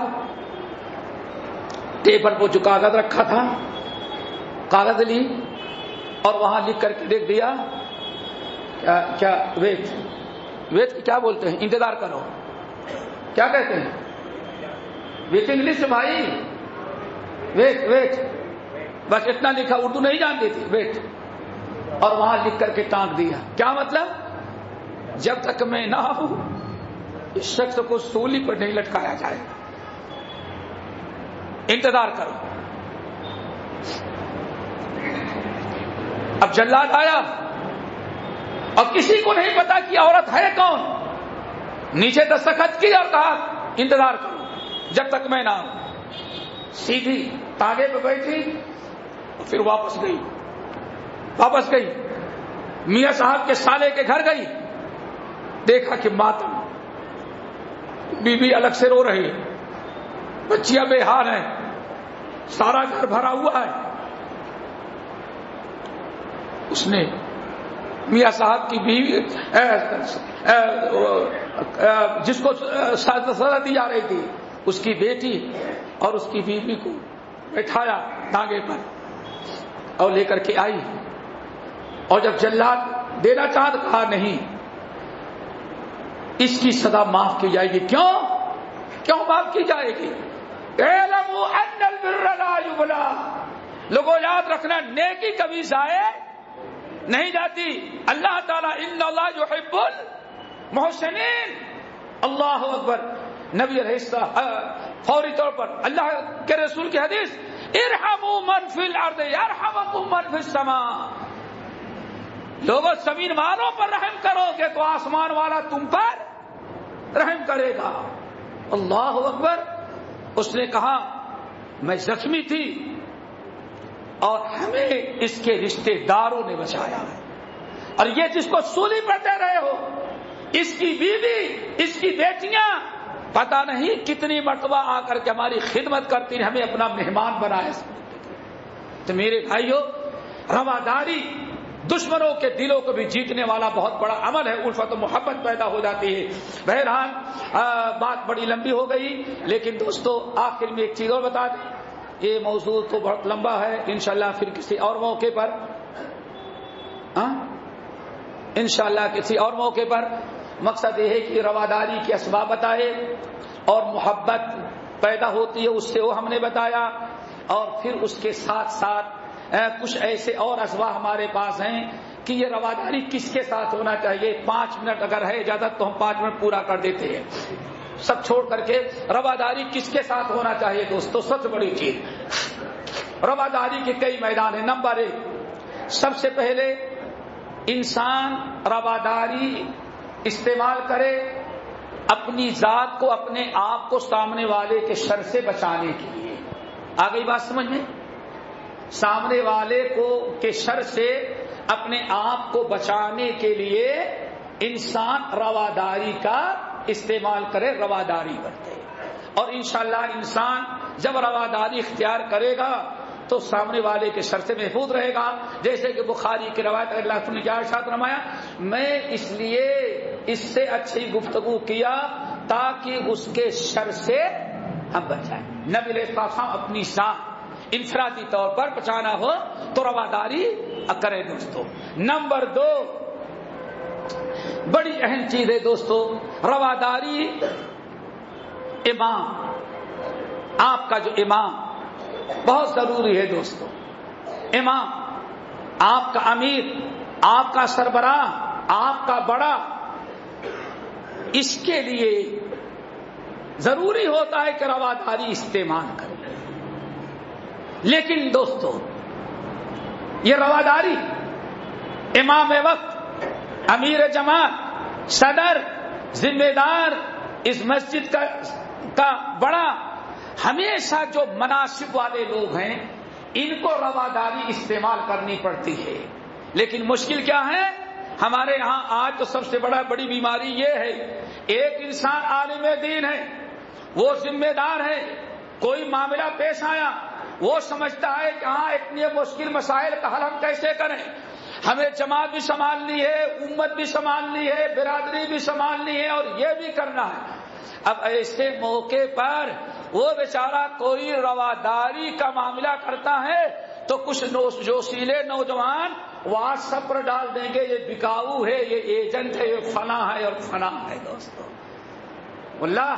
ٹیبل پر جو کاغذ رکھا تھا، کاغذ لی اور وہاں لکھ کر کے دیکھ دیا. کیا ویٹ کیا بولتے ہیں؟ انتظار کرو. کیا کہتے ہیں؟ ویٹنگ لسٹ بھائی، ویٹ. بس اتنا لکھا، اردو نہیں جانتی تھی، ویٹ. اور وہاں لکھ کر کے ٹانک دیا. کیا مطلب؟ جب تک میں نہ ہوں اس شخص کو سولی پر نہیں لٹکایا جائے گا، انتظار کرو. اب جلاد آیا اور کسی کو نہیں پتا کہ عورت ہے کون. نیچے دستخط کی اور کہا انتظار کرو جب تک میں نہ ہوں. سیدھی تاگے پہ بیٹھی، پھر واپس گئی. میاں صاحب کے سالے کے گھر گئی، دیکھا کہ ماتم، بیوی الگ سے رو رہی ہے، بچیاں بے حال ہیں، سارا گھر بھرا ہوا ہے. اس نے میاں صاحب کی بیوی جس کو سزا دی جا رہی تھی، اس کی بیٹی اور اس کی بیوی کو بٹھایا تانگے پر اور لے کر کے آئی. اور جب جلاد دینا چاہتا، کہا نہیں، اس کی سزا معاف کی جائے گی. کیوں معاف کی جائے گی؟ اعلموا ان البر لا یبلا. لوگوں یاد رکھنا، نیکی کبھی ضائع نہیں جاتی. اللہ تعالیٰ ان اللہ یحب المحسنین. اللہ اکبر. نبی علیہ السلام فوری طور پر اللہ کے رسول کی حدیث، ارحموا من فی الارض یرحمکم من فی السماء. لوگوں زمین والوں پر رحم کرو گے تو آسمان والا تم پر رحم کرے گا. اللہ اکبر. اس نے کہا میں زخمی تھی اور ہمیں اس کے رشتے داروں نے بچایا ہے، اور یہ جس کو سولی پر دے رہے ہو، اس کی بیوی، اس کی بیٹیاں پتہ نہیں کتنی مرتبہ آ کر کے ہماری خدمت کرتی ہیں، ہمیں اپنا مہمان بنایا. تو میرے بھائیوں، رواداری دشمنوں کے دلوں کو بھی جیتنے والا بہت بڑا عمل ہے. الفت و محبت پیدا ہو جاتی ہے. بہرحال بات بڑی لمبی ہو گئی، لیکن دوستو آخر میں ایک چیز اور بتا دیں. یہ موضوع تو بہت لمبا ہے، انشاءاللہ پھر کسی اور موقع پر، انشاءاللہ کسی اور موقع پر۔ مقصد یہ ہے کہ رواداری کے اسباب بتائے اور محبت پیدا ہوتی ہے اس سے وہ ہم نے بتایا، اور پھر اس کے ساتھ ساتھ کچھ ایسے اور اسباب ہمارے پاس ہیں کہ یہ رواداری کس کے ساتھ ہونا چاہیے۔ 5 منٹ اگر ہے اجازت تو ہم 5 منٹ پورا کر دیتے ہیں سب چھوڑ کر کے۔ رواداری کس کے ساتھ ہونا چاہیے دوستو؟ سب سے بڑی چیز رواداری کے کئی میدان ہیں۔ نمبر 1، سب سے پہلے انسان رواداری استعمال کرے اپنی ذات کو، اپنے آپ کو سامنے والے کے شر سے بچانے کے لیے۔ آ گئی بات سمجھ میں؟ سامنے والے کو کے شر سے اپنے آپ کو بچانے کے لیے انسان رواداری کا استعمال کرے، رواداری برتے، اور انشاءاللہ انسان جب رواداری اختیار کرے گا تو سامنے والے کے شر سے محفوظ رہے گا۔ جیسے کہ بخاری کی روایت اللہ نے کیا ارشاد فرمایا، میں اس لیے اس سے اچھی گفتگو کیا تاکہ اس کے شر سے ہم بچائیں۔ نبی علیہ السلام اپنی ذات انفرادی طور پر بچانا ہو تو رواداری کرے دوستو۔ نمبر 2، بڑی اہم چیز ہے دوستو، رواداری امام، آپ کا جو امام بہت ضروری ہے دوستو۔ امام، آپ کا امیر، آپ کا سربراہ، آپ کا بڑا، اس کے لیے ضروری ہوتا ہے کہ رواداری استعمال کرے۔ لیکن دوستو یہ رواداری امام وقت، امیر جماعت، صدر، ذمہ دار، اس مسجد کا بڑا، ہمیشہ جو مناصب والے لوگ ہیں ان کو رواداری استعمال کرنی پڑتی ہے۔ لیکن مشکل کیا ہے؟ ہمارے ہاں آج تو سب سے بڑی بیماری یہ ہے، ایک انسان عالم دین ہے، وہ ذمہ دار ہے، کوئی معاملہ پیش آیا وہ سمجھتا ہے کہ ہاں اتنے مشکل مسائل کا حل ہم کیسے کریں، ہمیں جماعت بھی سنبھالنی ہے، امت بھی سنبھالنی ہے، برادری بھی سنبھالنی ہے، اور یہ بھی کرنا ہے۔ اب ایسے موقع پر وہ بیچارہ کوئی رواداری کا معاملہ کرتا ہے تو کچھ جوشیلے نوجوان واٹسپ پر ڈال دیں گے یہ بکاؤ ہے، یہ ایجنٹ ہے، یہ فلاں ہے اور فلاں ہے۔ دوستو واللہ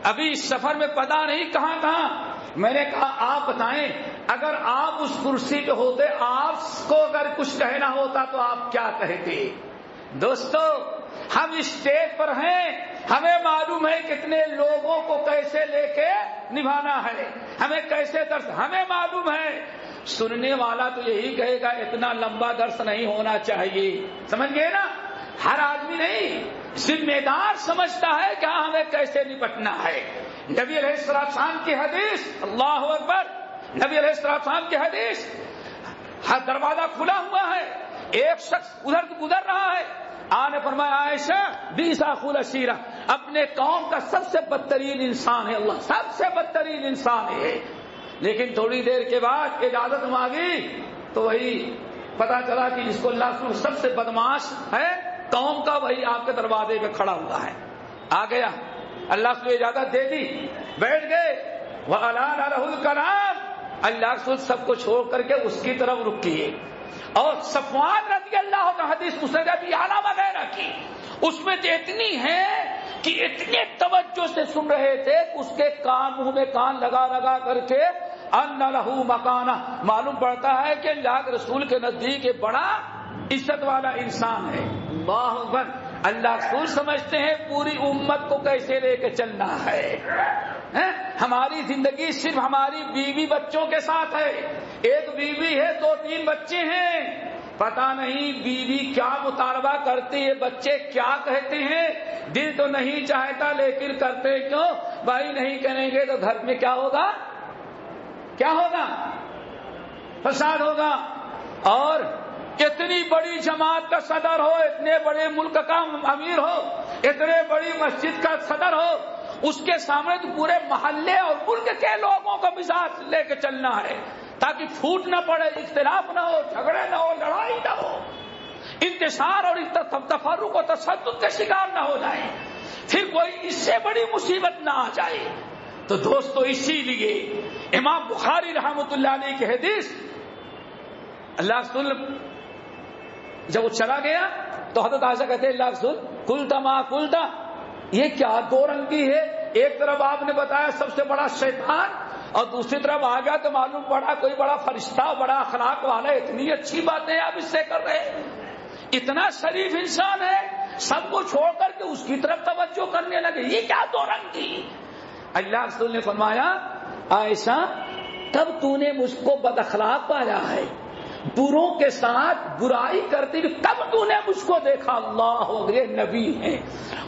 ابھی اس سفر میں پتہ نہیں کہاں میں نے کہا آپ بتائیں اگر آپ اس کرسی پہ ہوتے، آپ کو اگر کچھ کہنا ہوتا تو آپ کیا کہتے؟ دوستو ہم اسٹیج پر ہیں، ہمیں معلوم ہے کتنے لوگوں کو کیسے لے کے نبھانا ہے، ہمیں کیسے درس، ہمیں معلوم ہے۔ سننے والا تو یہی کہے گا اتنا لمبا درس نہیں ہونا چاہیے، سمجھ گئے نا؟ ہر آدمی نہیں، ذمہ دار سمجھتا ہے کہ ہمیں کیسے نپٹنا ہے۔ نبی علیہ السلام کی حدیث، اللہ اکبر، نبی علیہ السلام کی حدیث، ہر دروازہ کھلا ہوا ہے، ایک شخص ادھر گزر رہا ہے، آنے فرمایا عائشہ بیسا خول شیرہ، اپنے قوم کا سب سے بدترین انسان ہے، اللہ سب سے بدترین انسان ہے۔ لیکن تھوڑی دیر کے بعد اجازت مانگی تو وہی پتا چلا کہ جس کو اللہ سب سے بدماش ہے قوم کا، وہی آپ کے دروازے پہ کھڑا ہوا ہے۔ آ گیا، اللہ سے اجازت دے دی، بیٹھ گئے، وَأَلَانَ لَهُ الْكَلَامُ، اللہ رسول سب کو چھوڑ کر کے اس کی طرف رک کیے۔ اور صفوان رضی اللہ کا حدیث مسند ابی اعلیٰ وغیرہ کی، اس میں تو اتنی ہے کہ اتنے توجہ سے سن رہے تھے کہ اس کے کان منہ میں کان لگا کر کے ان لہ مکانہ، معلوم پڑتا ہے کہ اللہ کے رسول کے نزدیک یہ بڑا عزت والا انسان ہے۔ اللہ اکبر، اللہ رسول سمجھتے ہیں پوری امت کو کیسے لے کے چلنا ہے۔ ہماری زندگی صرف ہماری بیوی بچوں کے ساتھ ہے، ایک بیوی ہے 2-3 بچے ہیں، پتہ نہیں بیوی کیا مطالبہ کرتی ہے، بچے کیا کہتے ہیں، دل تو نہیں چاہتا لیکن کرتے کیوں؟ بھائی نہیں کریں گے تو گھر میں کیا ہوگا؟ کیا ہوگا؟ فساد ہوگا۔ اور اتنی بڑی جماعت کا صدر ہو، اتنے بڑے ملک کا امیر ہو، اتنے بڑی مسجد کا صدر ہو، اس کے سامنے تو پورے محلے اور ملک کے لوگوں کا مزاج لے کے چلنا ہے تاکہ پھوٹ نہ پڑے، اختلاف نہ ہو، جھگڑے نہ ہو، لڑائی نہ ہو، انتشار اور تفرق و تشدد کے شکار نہ ہو جائے، پھر کوئی اس سے بڑی مصیبت نہ آ جائے۔ تو دوستو اسی لیے امام بخاری رحمۃ اللہ علیہ کی حدیث، اللہ رسول جب وہ چلا گیا تو حضرت عائشہ کہتے ہیں اللہ رسول کلتا ما کلتا، یہ کیا دو رنگی ہے، ایک طرف آپ نے بتایا سب سے بڑا شیطان اور دوسری طرف آ گیا تو معلوم پڑا کوئی بڑا فرشتہ بڑا اخلاق والا، اتنی اچھی باتیں آپ اس سے کر رہے ہیں، اتنا شریف انسان ہے، سب کو چھوڑ کر کے اس کی طرف توجہ کرنے لگے، یہ کیا دو رنگی۔ اللہ رسول نے فرمایا عائشہ کب تو نے مجھ کو بد اخلاق پایا ہے، بروں کے ساتھ برائی کرتی ہوئی کب تو نے مجھ کو دیکھا، اللہ یہ نبی ہے،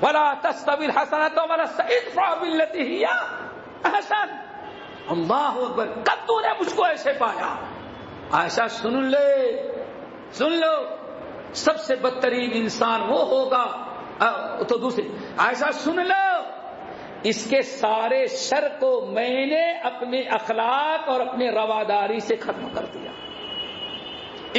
ولا تستوی الحسنۃ ولا ادفع بالتي هي احسن، اللہ اکبر، کب تو نے مجھ کو ایسے پایا۔ عائشہ سن لو سب سے بدترین انسان وہ ہوگا، تو دوسری عائشہ سن لو اس کے سارے شر کو میں نے اپنے اخلاق اور اپنے رواداری سے ختم کر دیا۔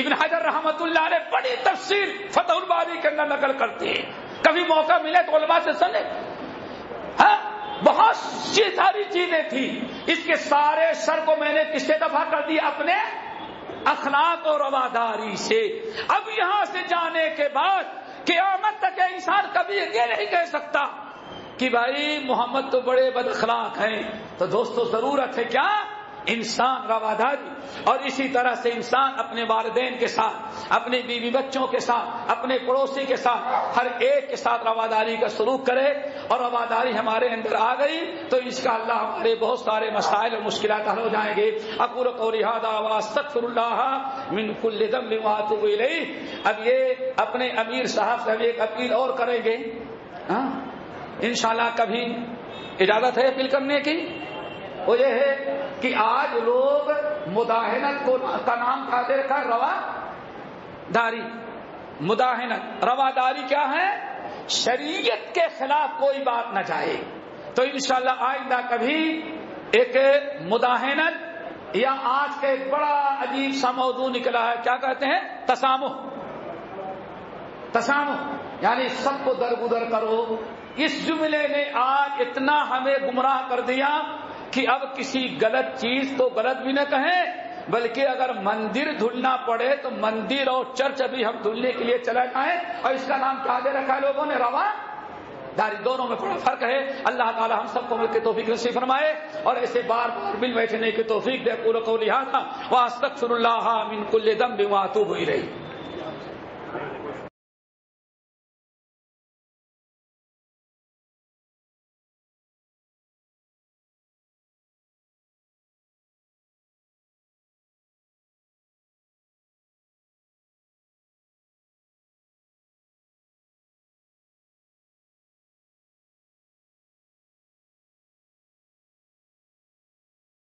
ابن حجر رحمۃ اللہ علیہ بڑی تفسیر فتح الباری کے اندر نقل کرتے ہیں، کبھی موقع ملے تو علماء سے سنیں، ہاں بہت سی ساری چیزیں تھی، اس کے سارے شر کو میں نے کس سے دفع کر دیا، اپنے اخلاق اور رواداری سے۔ اب یہاں سے جانے کے بعد قیامت تک انسان کبھی یہ نہیں کہہ سکتا کہ بھائی محمد تو بڑے بد اخلاق ہیں۔ تو دوستو ضرورت ہے کیا، انسان رواداری، اور اسی طرح سے انسان اپنے والدین کے ساتھ، اپنے بیوی بچوں کے ساتھ، اپنے پڑوسی کے ساتھ، ہر ایک کے ساتھ رواداری کا سلوک کرے، اور رواداری ہمارے اندر آ گئی تو انشاءاللہ ہمارے بہت سارے مسائل اور مشکلات حل ہو جائیں گے۔ اقول قولی ھذا واستغفر اللہ من کل ذنب واتوب الیہ۔ اب یہ اپنے امیر صاحب سے ایک اپیل اور کریں گے، انشاءاللہ کبھی اجازت ہے اپیل کرنے کی، وہ یہ ہے کہ آج لوگ مداہنت کا نام کیا دے رکھا ہے، رواداری۔ مداہنت رواداری کیا ہے، شریعت کے خلاف کوئی بات نہ جائے۔ تو انشاءاللہ آئندہ کبھی ایک مداہنت، یا آج کا ایک بڑا عجیب سا موضوع نکلا ہے، کیا کہتے ہیں، تسامح یعنی سب کو درگزر کرو۔ اس جملے نے آج اتنا ہمیں گمراہ کر دیا کہ اب کسی غلط چیز تو غلط بھی نہ کہیں، بلکہ اگر مندر دھلنا پڑے تو مندر اور چرچ بھی ہم دھلنے کے لیے چلا جائیں، اور اس کا نام کیا دے رکھا ہے لوگوں نے، رواداری۔ دونوں میں بڑا فرق ہے۔ اللہ تعالی ہم سب کو مل کے توفیق نصیب فرمائے، اور ایسے بار بار مل بیٹھنے کی توفیق دے۔ اقول قولی ھذا واستغفر اللہ من کل ذنب واتوب الیہ۔